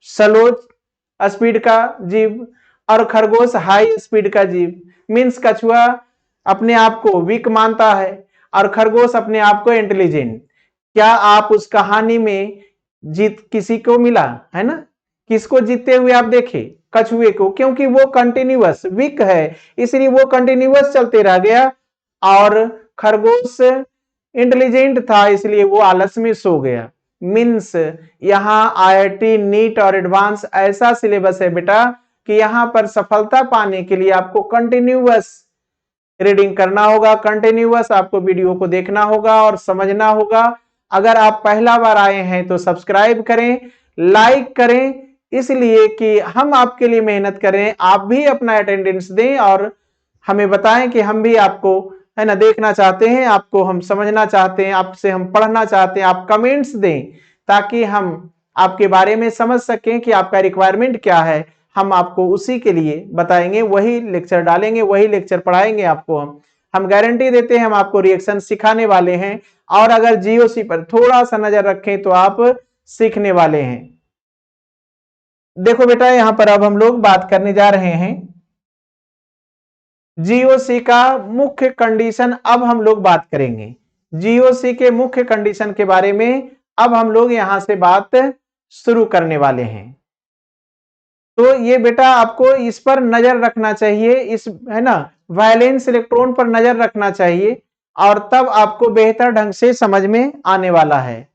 स्लो स्पीड का जीव और खरगोश हाई स्पीड का जीव, मीन्स कछुआ अपने आप को वीक मानता है और खरगोश अपने आप को इंटेलिजेंट। क्या आप उस कहानी में जीत किसी को मिला है ना, किसको जीतते हुए आप देखे कछुए को, क्योंकि वो कंटिन्यूअस वीक है इसलिए वो कंटिन्यूअस चलते रह गया। और खरगोश इंटेलिजेंट था इसलिए वो आलस में सो गया। मीन्स यहाँ आईआईटी नीट और एडवांस ऐसा सिलेबस है बेटा कि यहाँ पर सफलता पाने के लिए आपको कंटिन्यूअस रीडिंग करना होगा, कंटिन्यूअस आपको वीडियो को देखना होगा और समझना होगा। अगर आप पहला बार आए हैं तो सब्सक्राइब करें, लाइक करें, इसलिए कि हम आपके लिए मेहनत करें, आप भी अपना अटेंडेंस दें और हमें बताएं कि हम भी आपको है ना देखना चाहते हैं, आपको हम समझना चाहते हैं, आपसे हम पढ़ना चाहते हैं। आप कमेंट्स दें ताकि हम आपके बारे में समझ सकें कि आपका रिक्वायरमेंट क्या है, हम आपको उसी के लिए बताएंगे, वही लेक्चर डालेंगे, वही लेक्चर पढ़ाएंगे आपको। हम गारंटी देते हैं हम आपको रिएक्शन सिखाने वाले हैं और अगर जीओसी पर थोड़ा सा नजर रखें तो आप सीखने वाले हैं। देखो बेटा यहां पर अब हम लोग बात करने जा रहे हैं जीओसी का मुख्य कंडीशन। अब हम लोग बात करेंगे जीओसी के मुख्य कंडीशन के बारे में, अब हम लोग यहां से बात शुरू करने वाले हैं। तो ये बेटा आपको इस पर नजर रखना चाहिए, इस है ना वैलेंस इलेक्ट्रॉन पर नजर रखना चाहिए और तब आपको बेहतर ढंग से समझ में आने वाला है।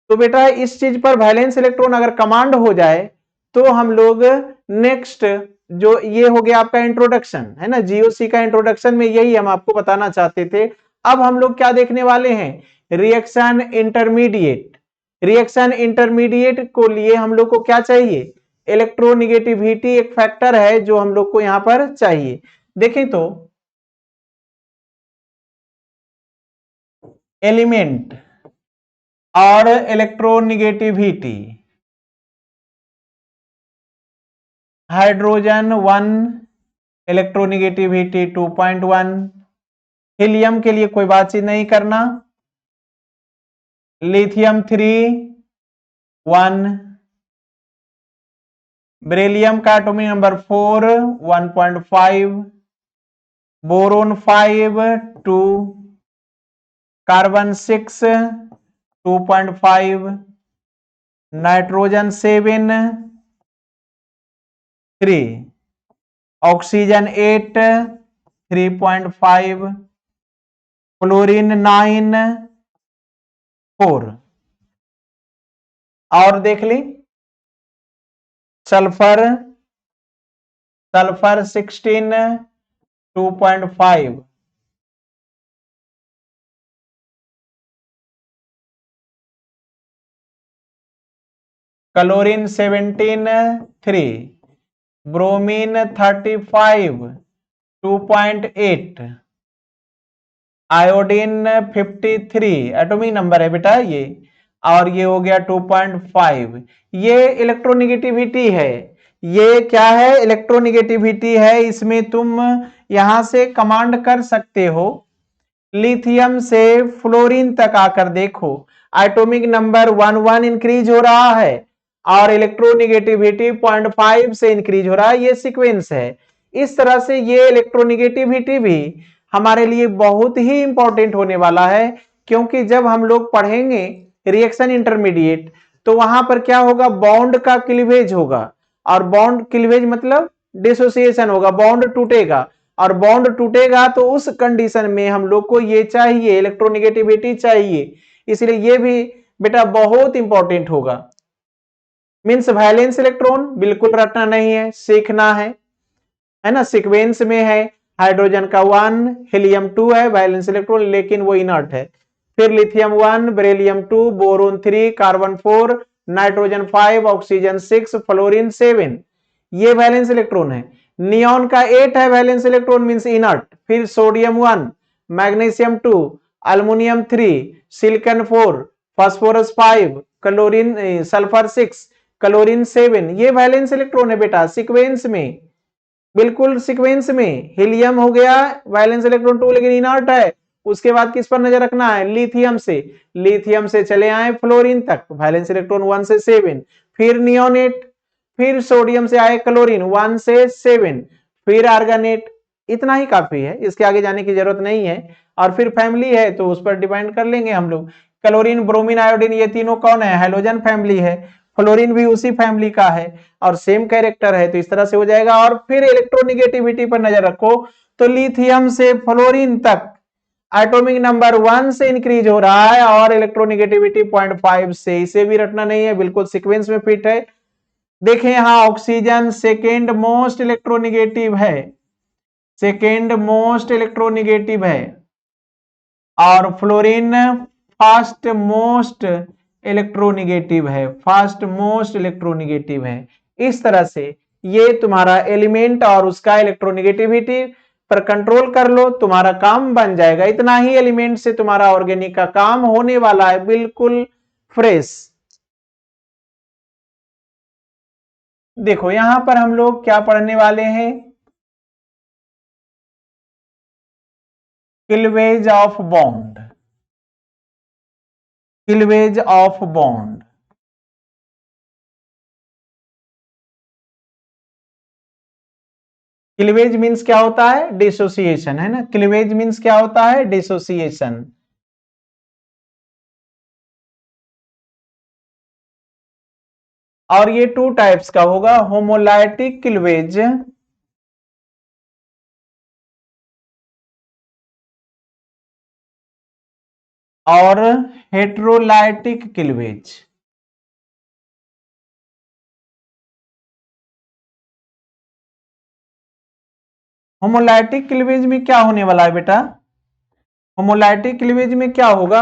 तो बेटा इस चीज पर वैलेंस इलेक्ट्रॉन अगर कमांड हो जाए तो हम लोग नेक्स्ट जो ये हो गया आपका इंट्रोडक्शन है ना, जीओसी का इंट्रोडक्शन में यही हम आपको बताना चाहते थे। अब हम लोग क्या देखने वाले हैं रिएक्शन इंटरमीडिएट। रिएक्शन इंटरमीडिएट को लिए हम लोग को क्या चाहिए इलेक्ट्रोनिगेटिविटी एक फैक्टर है जो हम लोग को यहां पर चाहिए। देखें तो एलिमेंट और इलेक्ट्रोनिगेटिविटी, हाइड्रोजन 1 इलेक्ट्रोनिगेटिविटी 2.1, हीलियम के लिए कोई बातचीत नहीं करना, लिथियम 3 1, बेरिलियम का atomic number 4 1.5, boron 5 2, carbon 6 2.5, nitrogen 7 3, oxygen 8 3.5, chlorine 9 4। और देख ली sulphur, sulphur 16 2.5, chlorine 17 3, bromine 35 2.8, iodine 53 atomic number है बेटा ये, और ये हो गया 2.5। ये इलेक्ट्रोनिगेटिविटी है, ये क्या है, इलेक्ट्रोनिगेटिविटी है। इसमें तुम यहां से कमांड कर सकते हो, लिथियम से फ्लोरीन तक आकर देखो, एटॉमिक नंबर 1 इंक्रीज हो रहा है और इलेक्ट्रोनिगेटिविटी 0.5 से इंक्रीज हो रहा है। ये सीक्वेंस है। इस तरह से ये इलेक्ट्रोनिगेटिविटी भी हमारे लिए बहुत ही इंपॉर्टेंट होने वाला है, क्योंकि जब हम लोग पढ़ेंगे रिएक्शन इंटरमीडिएट तो वहां पर क्या होगा, बॉन्ड का क्लीवेज होगा, और बॉन्ड क्लीवेज मतलब डिसोसिएशन होगा, बॉन्ड टूटेगा, और बॉन्ड टूटेगा तो उस कंडीशन में हम लोग को ये चाहिए, इलेक्ट्रोनिगेटिविटी चाहिए। इसलिए ये भी बेटा बहुत इंपॉर्टेंट होगा। मींस वैलेंस इलेक्ट्रॉन बिल्कुल रटना नहीं है, सीखना है ना। सीक्वेंस में है, हाइड्रोजन का 1, हीलियम 2 है वैलेंस इलेक्ट्रॉन, लेकिन वो इनर्ट है। फिर lithium 1, beryllium 2, boron 3, carbon 4, nitrogen 5, oxygen 6, fluorine 7, ये वैलेंस इलेक्ट्रॉन है। नियॉन का 8 है वैलेंस इलेक्ट्रॉन, मींस इनर्ट। फिर sodium 1, magnesium 2, aluminium 3, silicon 4, phosphorus 5, chlorine sulphur 6, chlorine 7, ये वैलेंस इलेक्ट्रॉन है बेटा सीक्वेंस में, बिल्कुल सीक्वेंस में। हीलियम हो गया वैलेंस इलेक्ट्रॉन 2 लेकिन इनर्ट है। उसके बाद किस पर नजर रखना है, लिथियम से, लिथियम से चले आए फ्लोरीन तक, वैलेंस इलेक्ट्रॉन 1 से 7, फिर नियोनेट, फिर सोडियम से आए क्लोरीन 1 से 7, फिर आर्गेनेट। इतना ही काफी है, इसके आगे जाने की जरूरत नहीं है। और फिर फैमिली है तो उस पर डिपेंड कर लेंगे हम लोग। क्लोरीन, ब्रोमीन, आयोडीन, ये तीनों कौन है, हेलोजन फैमिली है। फ्लोरीन भी उसी फैमिली का है और सेम कैरेक्टर है, तो इस तरह से हो जाएगा। और फिर इलेक्ट्रोनिगेटिविटी पर नजर रखो, तो लिथियम से फ्लोरीन तक एटॉमिक नंबर 1 से इंक्रीज हो रहा है और इलेक्ट्रोनिगेटिविटी 0.5 से, इसे भी रटना नहीं है, बिल्कुल सीक्वेंस में फिट है। देखें यहां ऑक्सीजन सेकेंड मोस्ट इलेक्ट्रोनिगेटिव है, सेकेंड मोस्ट इलेक्ट्रोनिगेटिव है, और फ्लोरीन फर्स्ट मोस्ट इलेक्ट्रोनिगेटिव है, फर्स्ट मोस्ट इलेक्ट्रोनिगेटिव है। इस तरह से ये तुम्हारा एलिमेंट और उसका इलेक्ट्रोनिगेटिविटी पर कंट्रोल कर लो, तुम्हारा काम बन जाएगा। इतना ही एलिमेंट से तुम्हारा ऑर्गेनिक का काम होने वाला है, बिल्कुल फ्रेश। देखो यहां पर हम लोग क्या पढ़ने वाले हैं, cleavage of bond, cleavage of bond. Cleavage means क्या होता है, डिसोसिएशन, है ना। क्लीवेज मीन्स क्या होता है, डिसोसिएशन। और ये 2 टाइप्स का होगा, होमोलाइटिक क्लीवेज और हेट्रोलाइटिक क्लीवेज। होमोलाइटिक क्लीवेज में क्या होने वाला है बेटा, होमोलाइटिक क्लीवेज में क्या होगा,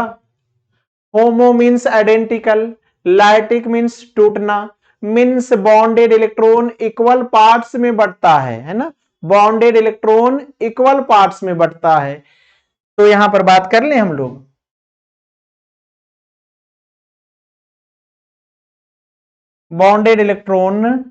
homo means identical, lytic means टूटना, means bonded electron equal parts में बंटता है ना। बॉन्डेड इलेक्ट्रॉन इक्वल पार्ट्स में बंटता है। तो यहां पर बात कर ले हम लोग, bonded electron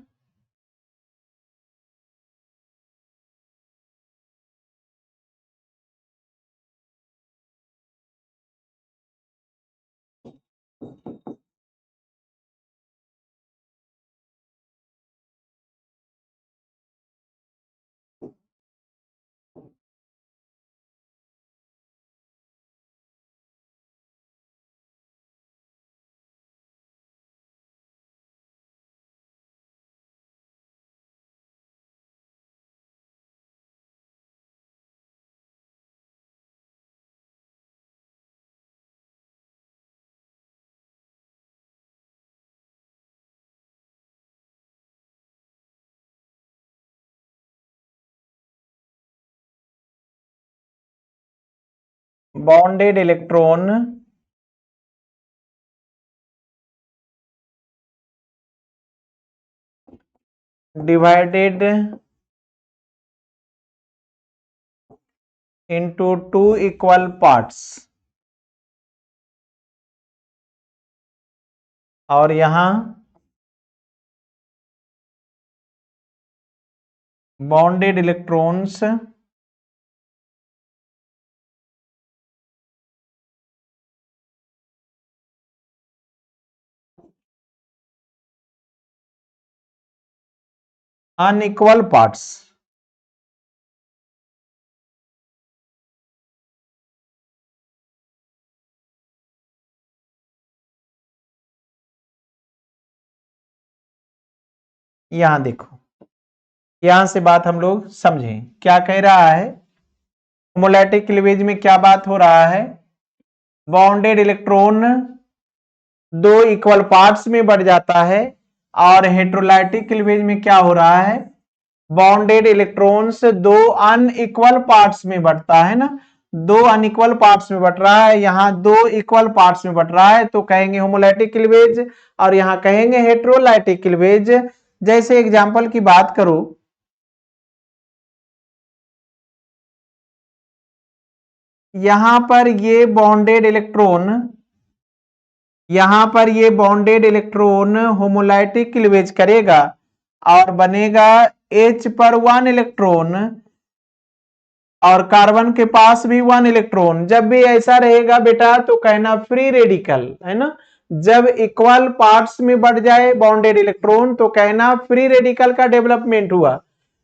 bonded electron divided into two equal parts, और यहां बॉन्डेड इलेक्ट्रॉन्स अनइक्वल पार्ट्स। यहां देखो, यहां से बात हम लोग समझें क्या कह रहा है। होमोलैटिक क्लीवेज में क्या बात हो रहा है, बॉन्डेड इलेक्ट्रॉन दो इक्वल पार्ट्स में बढ़ जाता है, और हेट्रोलाइटिक क्लीवेज में क्या हो रहा है, बॉन्डेड इलेक्ट्रॉन्स दो अनइक्वल पार्ट्स में बढ़ता है ना, दो अनइक्वल पार्ट्स में बढ़ रहा है, यहां दो इक्वल पार्ट्स में बढ़ रहा है, तो कहेंगे होमोलैटिक क्लीवेज, और यहां कहेंगे हेट्रोलाइटिक क्लीवेज। जैसे एग्जांपल की बात करो, यहां पर ये बॉन्डेड इलेक्ट्रॉन, यहां पर ये बॉन्डेड इलेक्ट्रॉन होमोलैटिक क्लीवेज करेगा और बनेगा H पर 1 इलेक्ट्रॉन, और कार्बन के पास भी 1 इलेक्ट्रॉन। जब भी ऐसा रहेगा बेटा तो कहना फ्री रेडिकल है ना, जब इक्वल पार्ट्स में बढ़ जाए बॉन्डेड इलेक्ट्रॉन तो कहना फ्री रेडिकल का डेवलपमेंट हुआ।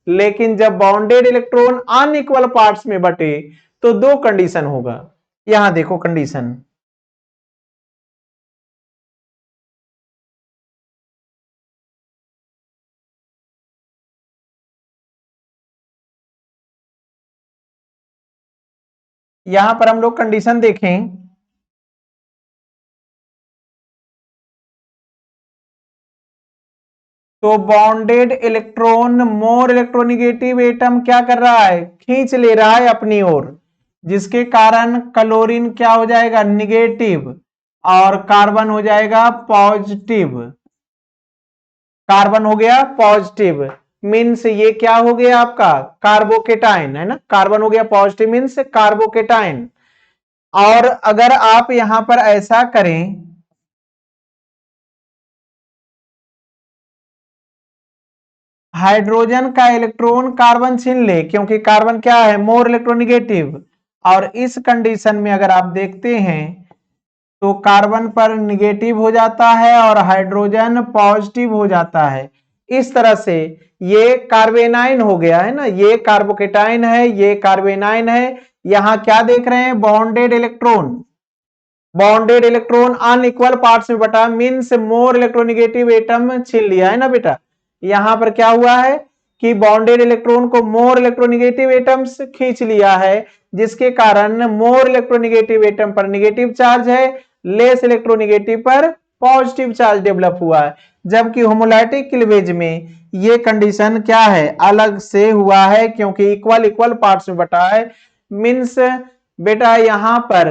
लेकिन जब बॉन्डेड इलेक्ट्रॉन अनइक्वल पार्ट्स में बटे तो दो कंडीशन होगा। यहां देखो कंडीशन, यहां पर हम लोग कंडीशन देखें, तो bonded electron more electronegative atom क्या कर रहा है, खींच ले रहा है अपनी ओर, जिसके कारण क्लोरीन क्या हो जाएगा, निगेटिव, और कार्बन हो जाएगा पॉजिटिव। कार्बन हो गया पॉजिटिव, मीन्स ये क्या हो गया आपका कार्बोकेटाइन है ना, कार्बन हो गया पॉजिटिव मीन्स कार्बोकेटाइन। और अगर आप यहां पर ऐसा करें, हाइड्रोजन का इलेक्ट्रॉन कार्बन छीन ले, क्योंकि कार्बन क्या है मोर इलेक्ट्रोनिगेटिव, और इस कंडीशन में अगर आप देखते हैं तो कार्बन पर निगेटिव हो जाता है और हाइड्रोजन पॉजिटिव हो जाता है। इस तरह से ये कार्बेनाइन हो गया है ना, ये कार्बोकेटाइन है, ये कार्बेनाइन है। यहां क्या देख रहे हैं, bonded electron, bonded electron unequal parts में बटा, मीन्स मोर इलेक्ट्रोनिगेटिव एटम छीन लिया है ना बेटा। यहां पर क्या हुआ है कि बॉन्डेड इलेक्ट्रॉन को मोर इलेक्ट्रोनिगेटिव एटम्स खींच लिया है, जिसके कारण मोर इलेक्ट्रोनिगेटिव एटम पर निगेटिव चार्ज है, लेस इलेक्ट्रोनिगेटिव पर पॉजिटिव चार्ज डेवलप हुआ है। जबकि होमोलैटिक क्लीवेज में ये कंडीशन क्या है, अलग से हुआ है, क्योंकि इक्वल इक्वल पार्ट्स में बटा है। मीन्स बेटा यहां पर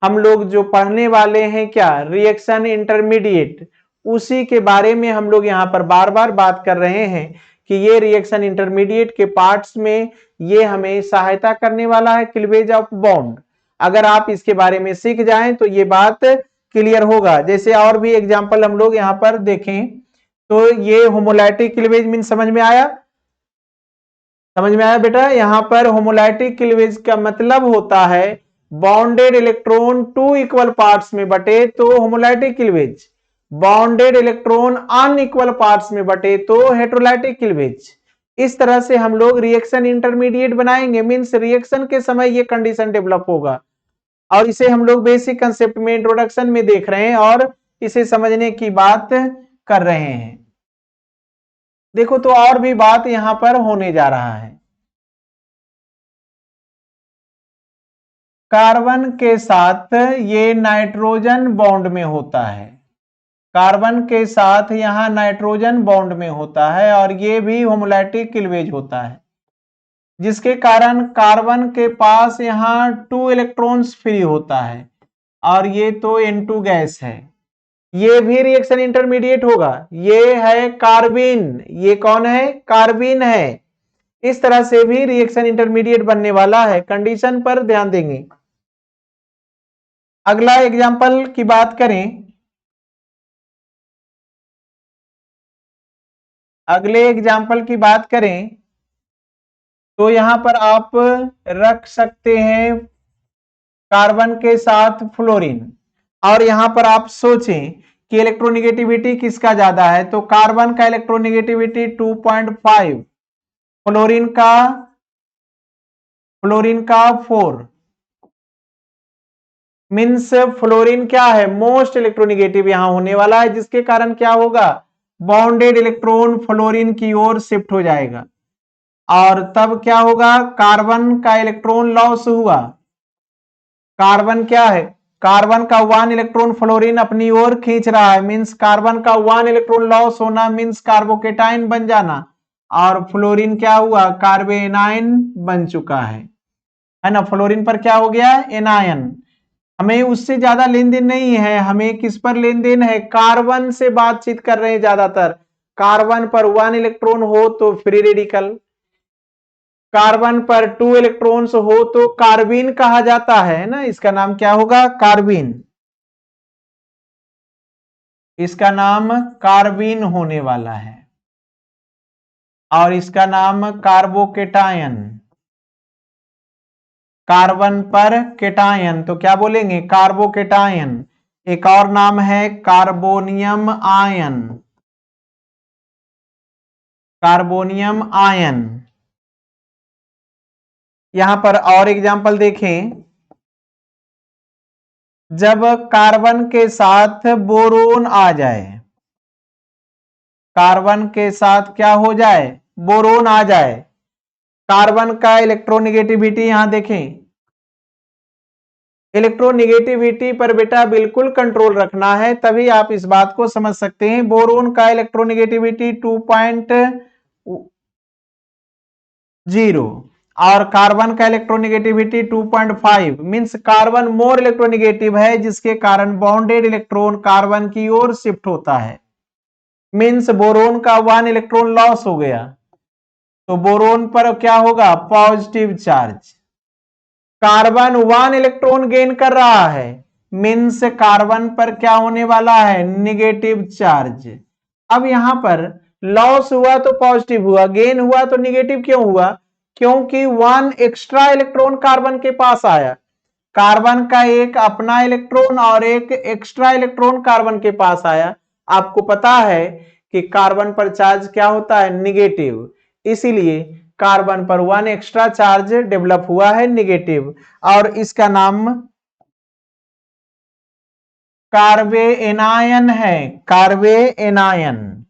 हम लोग जो पढ़ने वाले हैं क्या, रिएक्शन इंटरमीडिएट, उसी के बारे में हम लोग यहां पर बार बार बात कर रहे हैं कि ये रिएक्शन इंटरमीडिएट के पार्ट्स में ये हमें सहायता करने वाला है क्लीवेज ऑफ बॉन्ड। अगर आप इसके बारे में सीख जाएं तो ये बात क्लियर होगा। जैसे और भी एग्जांपल हम लोग यहां पर देखें, तो ये होमोलैटिक क्लीवेज मीन समझ में आया, समझ में आया बेटा। यहां पर होमोलैटिक क्लीवेज का मतलब होता है bonded electron two equal parts में बटे तो homolytic cleavage, bonded electron unequal parts में बटे तो हेट्रोलाइटिक क्लीवेज। इस तरह से हम लोग रिएक्शन इंटरमीडिएट बनाएंगे, मींस रिएक्शन के समय ये कंडीशन डेवलप होगा, और इसे हम लोग बेसिक कंसेप्ट में इंट्रोडक्शन में देख रहे हैं और इसे समझने की बात कर रहे हैं। देखो तो और भी बात यहां पर होने जा रहा है, कार्बन के साथ ये नाइट्रोजन बॉन्ड में होता है, कार्बन के साथ यहां नाइट्रोजन बॉन्ड में होता है, और ये भी होमोलैटिक क्लीवेज होता है। जिसके कारण कार्बन के पास यहां 2 इलेक्ट्रॉन्स फ्री होता है और ये तो N2 गैस है। ये भी रिएक्शन इंटरमीडिएट होगा। ये है कार्बिन, ये कौन है? कार्बिन है। इस तरह से भी रिएक्शन इंटरमीडिएट बनने वाला है। कंडीशन पर ध्यान देंगे। अगला एग्जांपल की बात करें, अगले एग्जांपल की बात करें तो यहां पर आप रख सकते हैं कार्बन के साथ फ्लोरीन, और यहां पर आप सोचें कि इलेक्ट्रोनेगेटिविटी किसका ज्यादा है, तो कार्बन का इलेक्ट्रोनेगेटिविटी 2.5, फ्लोरीन का 4, मीन्स फ्लोरीन क्या है? मोस्ट इलेक्ट्रोनेगेटिव यहां होने वाला है, जिसके कारण क्या होगा? बॉन्डेड इलेक्ट्रॉन फ्लोरीन की ओर शिफ्ट हो जाएगा और तब क्या होगा? कार्बन का इलेक्ट्रॉन लॉस हुआ। कार्बन क्या है? कार्बन का 1 इलेक्ट्रॉन फ्लोरीन अपनी ओर खींच रहा है, मींस कार्बन का 1 इलेक्ट्रॉन लॉस होना मींस कार्बोकेटाइन बन जाना, और फ्लोरीन क्या हुआ? कार्बेनाइन बन चुका है ना। फ्लोरीन पर क्या हो गया? एनायन। हमें उससे ज्यादा लेन देन नहीं है, हमें किस पर लेन देन है? कार्बन से बातचीत कर रहे हैं ज्यादातर। कार्बन पर 1 इलेक्ट्रॉन हो तो फ्री रेडिकल, कार्बन पर 2 इलेक्ट्रॉन्स हो तो कार्बिन कहा जाता है ना। इसका नाम क्या होगा? कार्बिन। इसका नाम कार्बिन होने वाला है और इसका नाम कार्बोकेटायन। कार्बन पर केटायन तो क्या बोलेंगे? कार्बोकेटायन। एक और नाम है कार्बोनियम आयन, कार्बोनियम आयन। यहां पर और एग्जांपल देखें, जब कार्बन के साथ बोरोन आ जाए, कार्बन के साथ क्या हो जाए? बोरोन आ जाए, कार्बन का इलेक्ट्रोनेगेटिविटी यहां देखें। इलेक्ट्रोनेगेटिविटी पर बेटा बिल्कुल कंट्रोल रखना है, तभी आप इस बात को समझ सकते हैं। बोरोन का इलेक्ट्रोनेगेटिविटी 2.0 और कार्बन का electronegativity 2.5, means carbon more electronegative है, जिसके कारण बॉन्डेड इलेक्ट्रॉन कार्बन की ओर शिफ्ट होता है, मींस बोरोन का 1 इलेक्ट्रॉन लॉस हो गया, तो बोरोन पर क्या होगा? Positive charge. Carbon 1 electron gain कर रहा है, मींस कार्बन पर क्या होने वाला है? Negative charge. अब यहां पर लॉस हुआ तो पॉजिटिव हुआ, गेन हुआ तो निगेटिव क्यों हुआ? क्योंकि 1 एक्स्ट्रा इलेक्ट्रॉन कार्बन के पास आया। कार्बन का एक अपना इलेक्ट्रॉन और एक एक्स्ट्रा इलेक्ट्रॉन कार्बन के पास आया। आपको पता है कि कार्बन पर चार्ज क्या होता है? निगेटिव, इसीलिए कार्बन पर 1 एक्स्ट्रा चार्ज डेवलप हुआ है, निगेटिव, और इसका नाम कार्बे एनायन है, कार्बे एनायन।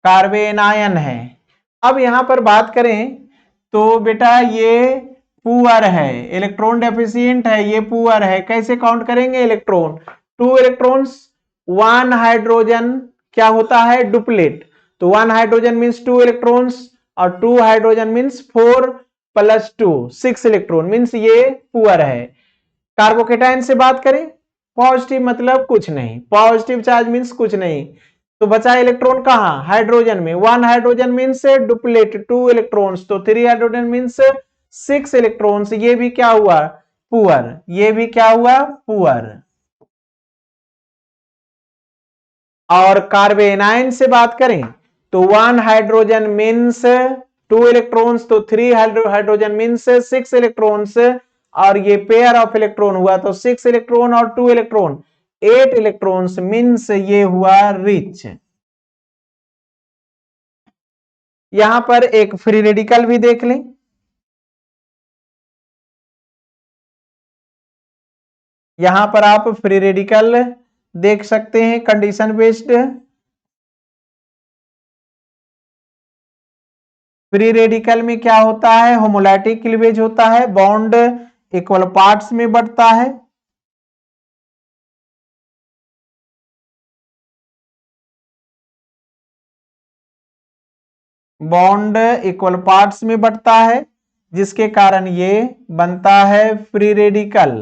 कार्बे एनायन है। अब यहां पर बात करें तो बेटा ये पुअर है, इलेक्ट्रॉन डेफिशिएंट है, ये पुअर है। कैसे काउंट करेंगे इलेक्ट्रॉन? 2 इलेक्ट्रॉन्स, 1 हाइड्रोजन क्या होता है? डुप्लेट, तो 1 हाइड्रोजन मींस 2 इलेक्ट्रॉन्स और 2 हाइड्रोजन मींस 4 + 2 6 इलेक्ट्रॉन, मींस ये पुअर है। कार्बोकेटाइन से बात करें, पॉजिटिव मतलब कुछ नहीं, पॉजिटिव चार्ज मींस कुछ नहीं, तो बचा इलेक्ट्रॉन कहां? हाइड्रोजन में। 1 हाइड्रोजन मींस डुप्लेट 2 इलेक्ट्रॉन्स, तो 3 हाइड्रोजन मींस 6 इलेक्ट्रॉन्स, ये भी क्या हुआ? पुअर, ये भी क्या हुआ? पुअर। और कार्बेनाइन से बात करें तो 1 हाइड्रोजन मींस 2 इलेक्ट्रॉन्स, तो 3 हाइड्रोजन मींस 6 इलेक्ट्रॉन्स, और ये पेयर ऑफ इलेक्ट्रॉन हुआ तो 6 इलेक्ट्रॉन और 2 इलेक्ट्रॉन 8 इलेक्ट्रॉन्स, मींस ये हुआ रिच। यहां पर एक फ्री रेडिकल भी देख लें। यहां पर आप फ्री रेडिकल देख सकते हैं, कंडीशन बेस्ड। फ्री रेडिकल में क्या होता है? होमोलैटिक क्लीवेज होता है, बॉन्ड इक्वल पार्ट्स में बढ़ता है। बॉन्ड इक्वल पार्ट्स में बंटता है, जिसके कारण ये बनता है फ्री रेडिकल।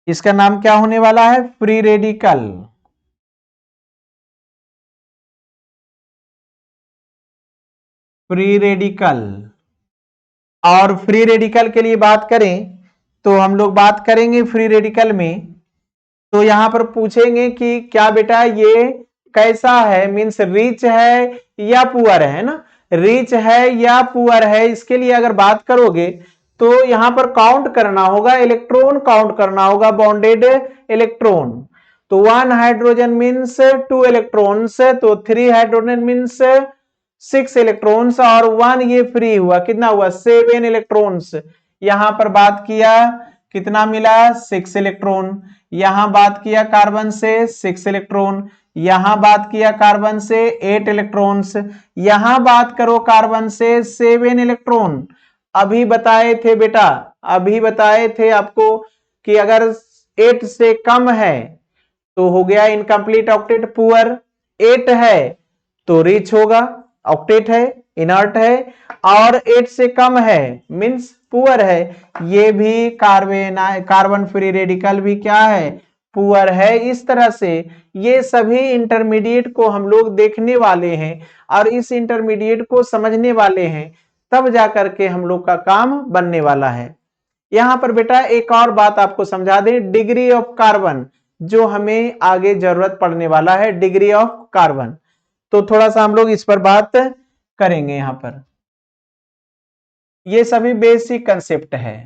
इसका नाम क्या होने वाला है? Free radical. Free radical. और फ्री रेडिकल के लिए बात करें तो हम लोग बात करेंगे फ्री रेडिकल में, तो यहां पर पूछेंगे कि क्या बेटा ये कैसा है, मीन्स रिच है या पुअर है ना, रिच है या पुअर है, इसके लिए अगर बात करोगे तो यहां पर काउंट करना होगा, इलेक्ट्रॉन काउंट करना होगा, बॉन्डेड इलेक्ट्रॉन। तो 1 हाइड्रोजन मीन्स 2 इलेक्ट्रॉन्स, तो 3 हाइड्रोजन मीन्स 6 इलेक्ट्रॉन्स, और 1 ये फ्री हुआ, कितना हुआ? 7 इलेक्ट्रॉन्स। यहां पर बात किया कितना मिला? 6 इलेक्ट्रॉन। यहां बात किया कार्बन से 6 इलेक्ट्रॉन, यहां बात किया कार्बन से 8 इलेक्ट्रॉन्स, यहां बात करो कार्बन से 7 इलेक्ट्रॉन। अभी बताए थे बेटा, अभी बताए थे आपको कि अगर 8 से कम है तो हो गया इनकम्प्लीट ऑक्टेट, पुअर। 8 है तो रिच होगा, ऑक्टेट है, इनर्ट है, और 8 से कम है मींस पुअर है। ये भी कार्बन फ्री रेडिकल भी क्या है? पुअर है। इस तरह से ये सभी इंटरमीडिएट को हम लोग देखने वाले हैं और इस इंटरमीडिएट को समझने वाले हैं, तब जाकर के हम लोग का काम बनने वाला है। यहां पर बेटा एक और बात आपको समझा दें, डिग्री ऑफ कार्बन, जो हमें आगे जरूरत पड़ने वाला है, डिग्री ऑफ कार्बन। तो थोड़ा सा हम लोग इस पर बात करेंगे। यहां पर ये सभी बेसिक कंसेप्ट है।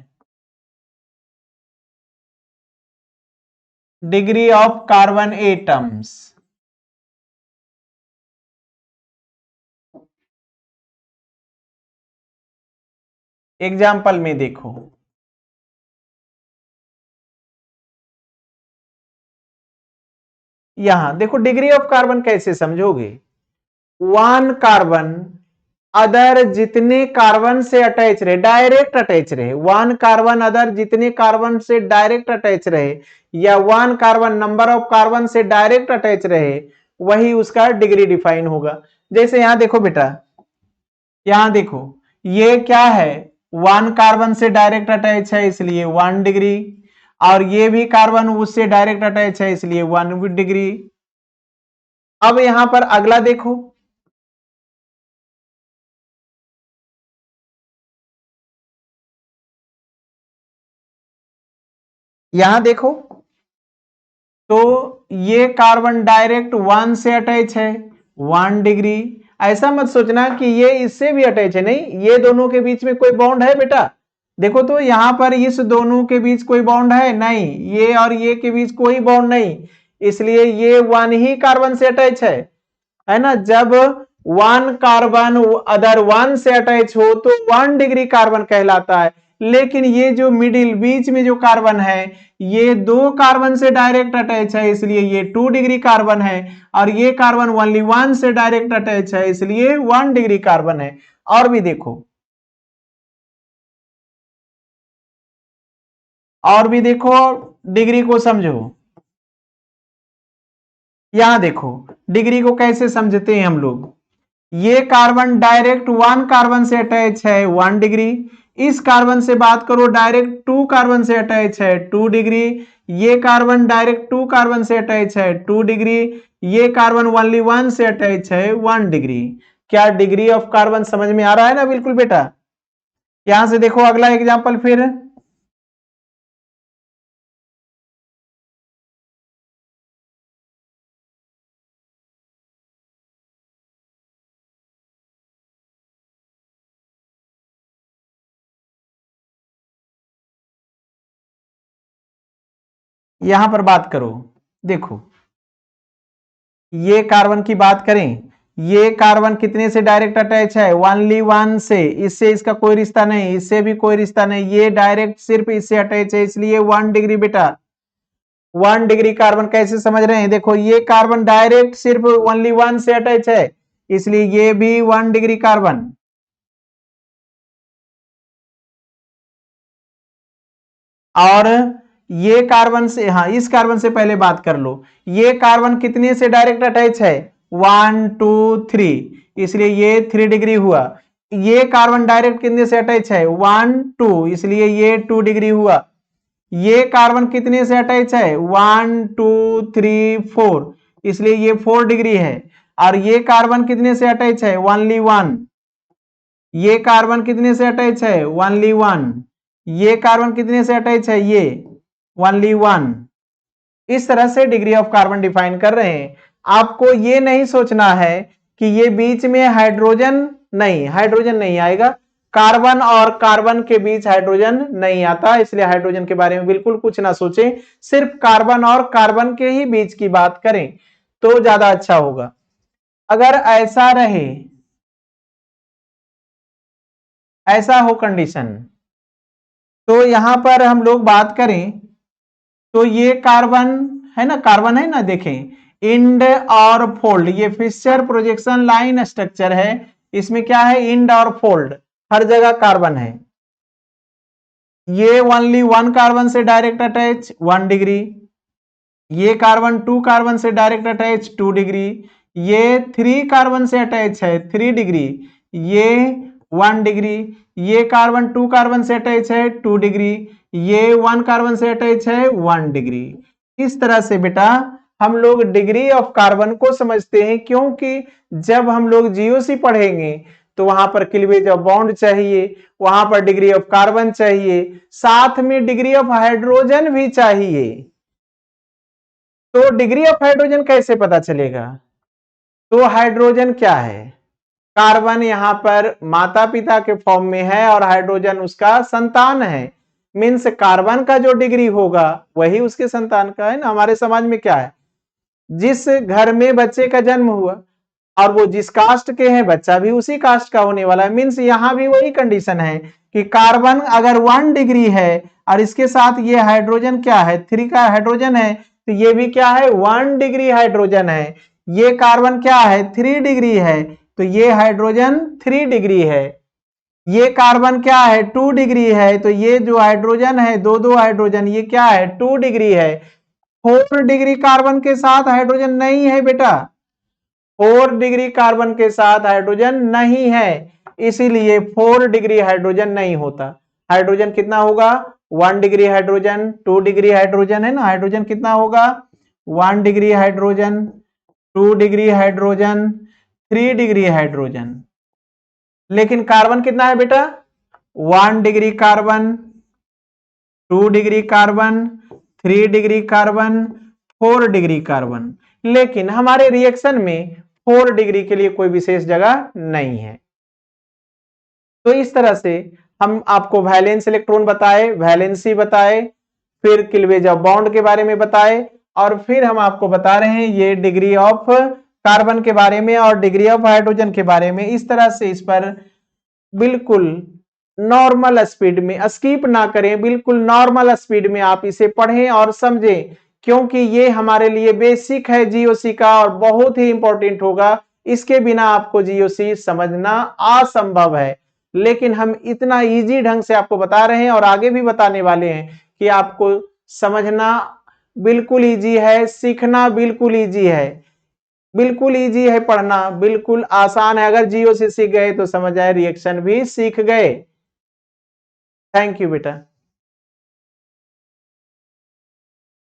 Degree of carbon atoms, example में देखो, यहां देखो डिग्री ऑफ कार्बन कैसे समझोगे? 1 कार्बन अदर जितने कार्बन से अटैच रहे, डायरेक्ट अटैच रहे, 1 कार्बन अदर जितने कार्बन से डायरेक्ट अटैच रहे, या 1 कार्बन नंबर ऑफ कार्बन से डायरेक्ट अटैच रहे, वही उसका डिग्री डिफाइन होगा। जैसे यहां देखो बेटा, यहां देखो ये क्या है? 1 कार्बन से डायरेक्ट अटैच है इसलिए 1 डिग्री, और ये भी कार्बन उससे डायरेक्ट अटैच है इसलिए 1 डिग्री। अब यहां पर अगला देखो, यहां देखो, तो ये कार्बन डायरेक्ट 1 से अटैच है 1 डिग्री। ऐसा मत सोचना कि ये इससे भी अटैच है, नहीं, ये दोनों के बीच में कोई बॉन्ड है बेटा? देखो तो यहां पर इस दोनों के बीच कोई बॉन्ड है नहीं, ये और ये के बीच कोई बॉन्ड नहीं, इसलिए ये 1 ही कार्बन से अटैच है ना। जब 1 कार्बन अदर 1 से अटैच हो तो 1 डिग्री कार्बन कहलाता है। लेकिन ये जो मिडिल बीच में जो कार्बन है, ये 2 कार्बन से डायरेक्ट अटैच है इसलिए ये 2 डिग्री कार्बन है, और ये कार्बन ओनली 1 से डायरेक्ट अटैच है इसलिए 1 डिग्री कार्बन है। और भी देखो, और भी देखो, डिग्री को समझो। यहां देखो डिग्री को कैसे समझते हैं हम लोग, ये कार्बन डायरेक्ट 1 कार्बन से अटैच है 1 डिग्री, इस कार्बन से बात करो डायरेक्ट 2 कार्बन से अटैच है 2 डिग्री, ये कार्बन डायरेक्ट 2 कार्बन से अटैच है 2 डिग्री, ये कार्बन ओनली 1 से अटैच है 1 डिग्री। क्या डिग्री ऑफ कार्बन समझ में आ रहा है ना? बिल्कुल बेटा। यहां से देखो अगला एग्जांपल फिर, यहां पर बात करो, देखो ये कार्बन की बात करें, ये कार्बन कितने से डायरेक्ट अटैच है? ओनली 1 से, इससे इसका कोई रिश्ता नहीं, इससे भी कोई रिश्ता नहीं, ये डायरेक्ट सिर्फ इससे अटैच है इसलिए 1 डिग्री बेटा। 1 डिग्री कार्बन कैसे समझ रहे हैं? देखो ये कार्बन डायरेक्ट सिर्फ ओनली 1 से अटैच है इसलिए ये भी 1 डिग्री कार्बन। और ये कार्बन से, हाँ इस कार्बन से पहले बात कर लो, ये कार्बन कितने से डायरेक्ट अटैच है? 1 2 3, इसलिए ये 3 डिग्री हुआ। ये कार्बन डायरेक्ट कितने से अटैच है 1 2, इसलिए ये 2 डिग्री हुआ। ये कार्बन कितने से अटैच है 1 2 3 4, इसलिए ये 4 डिग्री है। और ये कार्बन कितने से अटैच है ओनली 1, ये कार्बन कितने से अटैच है ओनली 1, ये कार्बन कितने से अटैच है ये ओनली 1। इस तरह से डिग्री ऑफ कार्बन डिफाइन कर रहे हैं। आपको ये नहीं सोचना है कि ये बीच में हाइड्रोजन नहीं आएगा। कार्बन और कार्बन के बीच हाइड्रोजन नहीं आता, इसलिए हाइड्रोजन के बारे में बिल्कुल कुछ ना सोचें, सिर्फ कार्बन और कार्बन के ही बीच की बात करें तो ज्यादा अच्छा होगा। अगर ऐसा रहे, ऐसा हो कंडीशन, तो यहां पर हम लोग बात करें तो ये कार्बन है ना, देखें इंड और फोल्ड, ये फिशर प्रोजेक्शन लाइन स्ट्रक्चर है। इसमें क्या है इंड और फोल्ड, हर जगह कार्बन है। ये ओनली 1 कार्बन से डायरेक्ट अटैच 1 डिग्री, ये कार्बन 2 कार्बन से डायरेक्ट अटैच 2 डिग्री, ये 3 कार्बन से अटैच है 3 डिग्री, ये 1 डिग्री, ये कार्बन 2 कार्बन से अटैच है 2 डिग्री, ये 1 कार्बन से अटैच है 1 डिग्री। इस तरह से बेटा हम लोग डिग्री ऑफ कार्बन को समझते हैं, क्योंकि जब हम लोग जीओसी पढ़ेंगे तो वहां पर क्लीवेज ऑफ बॉन्ड चाहिए, वहां पर डिग्री ऑफ कार्बन चाहिए, साथ में डिग्री ऑफ हाइड्रोजन भी चाहिए। तो डिग्री ऑफ हाइड्रोजन कैसे पता चलेगा? तो हाइड्रोजन क्या है, कार्बन यहां पर माता पिता के फॉर्म में है और हाइड्रोजन उसका संतान है। मीन्स कार्बन का जो डिग्री होगा वही उसके संतान का है ना। हमारे समाज में क्या है, जिस घर में बच्चे का जन्म हुआ और वो जिस कास्ट के हैं बच्चा भी उसी कास्ट का होने वाला है। मीन्स यहां भी वही कंडीशन है कि कार्बन अगर 1 डिग्री है और इसके साथ ये हाइड्रोजन क्या है 3 का हाइड्रोजन है, तो ये भी क्या है 1 डिग्री हाइड्रोजन है। ये कार्बन क्या है 3 डिग्री है, तो ये हाइड्रोजन 3 डिग्री है। ये कार्बन क्या है 2 डिग्री है, तो ये जो हाइड्रोजन है दो हाइड्रोजन ये क्या है 2 डिग्री है। 4 डिग्री कार्बन के साथ हाइड्रोजन नहीं है बेटा, 4 डिग्री कार्बन के साथ हाइड्रोजन नहीं है, इसीलिए 4 डिग्री हाइड्रोजन नहीं होता। हाइड्रोजन कितना होगा 1 डिग्री हाइड्रोजन, 2 डिग्री हाइड्रोजन है ना, हाइड्रोजन कितना होगा 1 degree hydrogen, 2 degree hydrogen, 3 degree hydrogen. लेकिन कार्बन कितना है बेटा 1 degree carbon, 2 degree carbon, 3 degree carbon, 4 degree carbon. लेकिन हमारे रिएक्शन में 4 डिग्री के लिए कोई विशेष जगह नहीं है। तो इस तरह से हम आपको वैलेंस इलेक्ट्रॉन बताए, वैलेंसी बताए, फिर क्लीवेज ऑफ बॉन्ड के बारे में बताए, और फिर हम आपको बता रहे हैं ये डिग्री ऑफ कार्बन के बारे में और डिग्री ऑफ हाइड्रोजन के बारे में। इस तरह से इस पर बिल्कुल नॉर्मल स्पीड में, स्किप ना करें, बिल्कुल नॉर्मल स्पीड में आप इसे पढ़ें और समझें, क्योंकि ये हमारे लिए बेसिक है जीओसी का और बहुत ही इंपॉर्टेंट होगा। इसके बिना आपको जीओसी समझना असंभव है, लेकिन हम इतना इजी ढंग से आपको बता रहे हैं और आगे भी बताने वाले हैं कि आपको समझना बिल्कुल इजी है, सीखना बिल्कुल इजी है, बिल्कुल इजी है, पढ़ना बिल्कुल आसान है। अगर जीओसी सीख गए तो समझ आए रिएक्शन भी सीख गए। थैंक यू बेटा।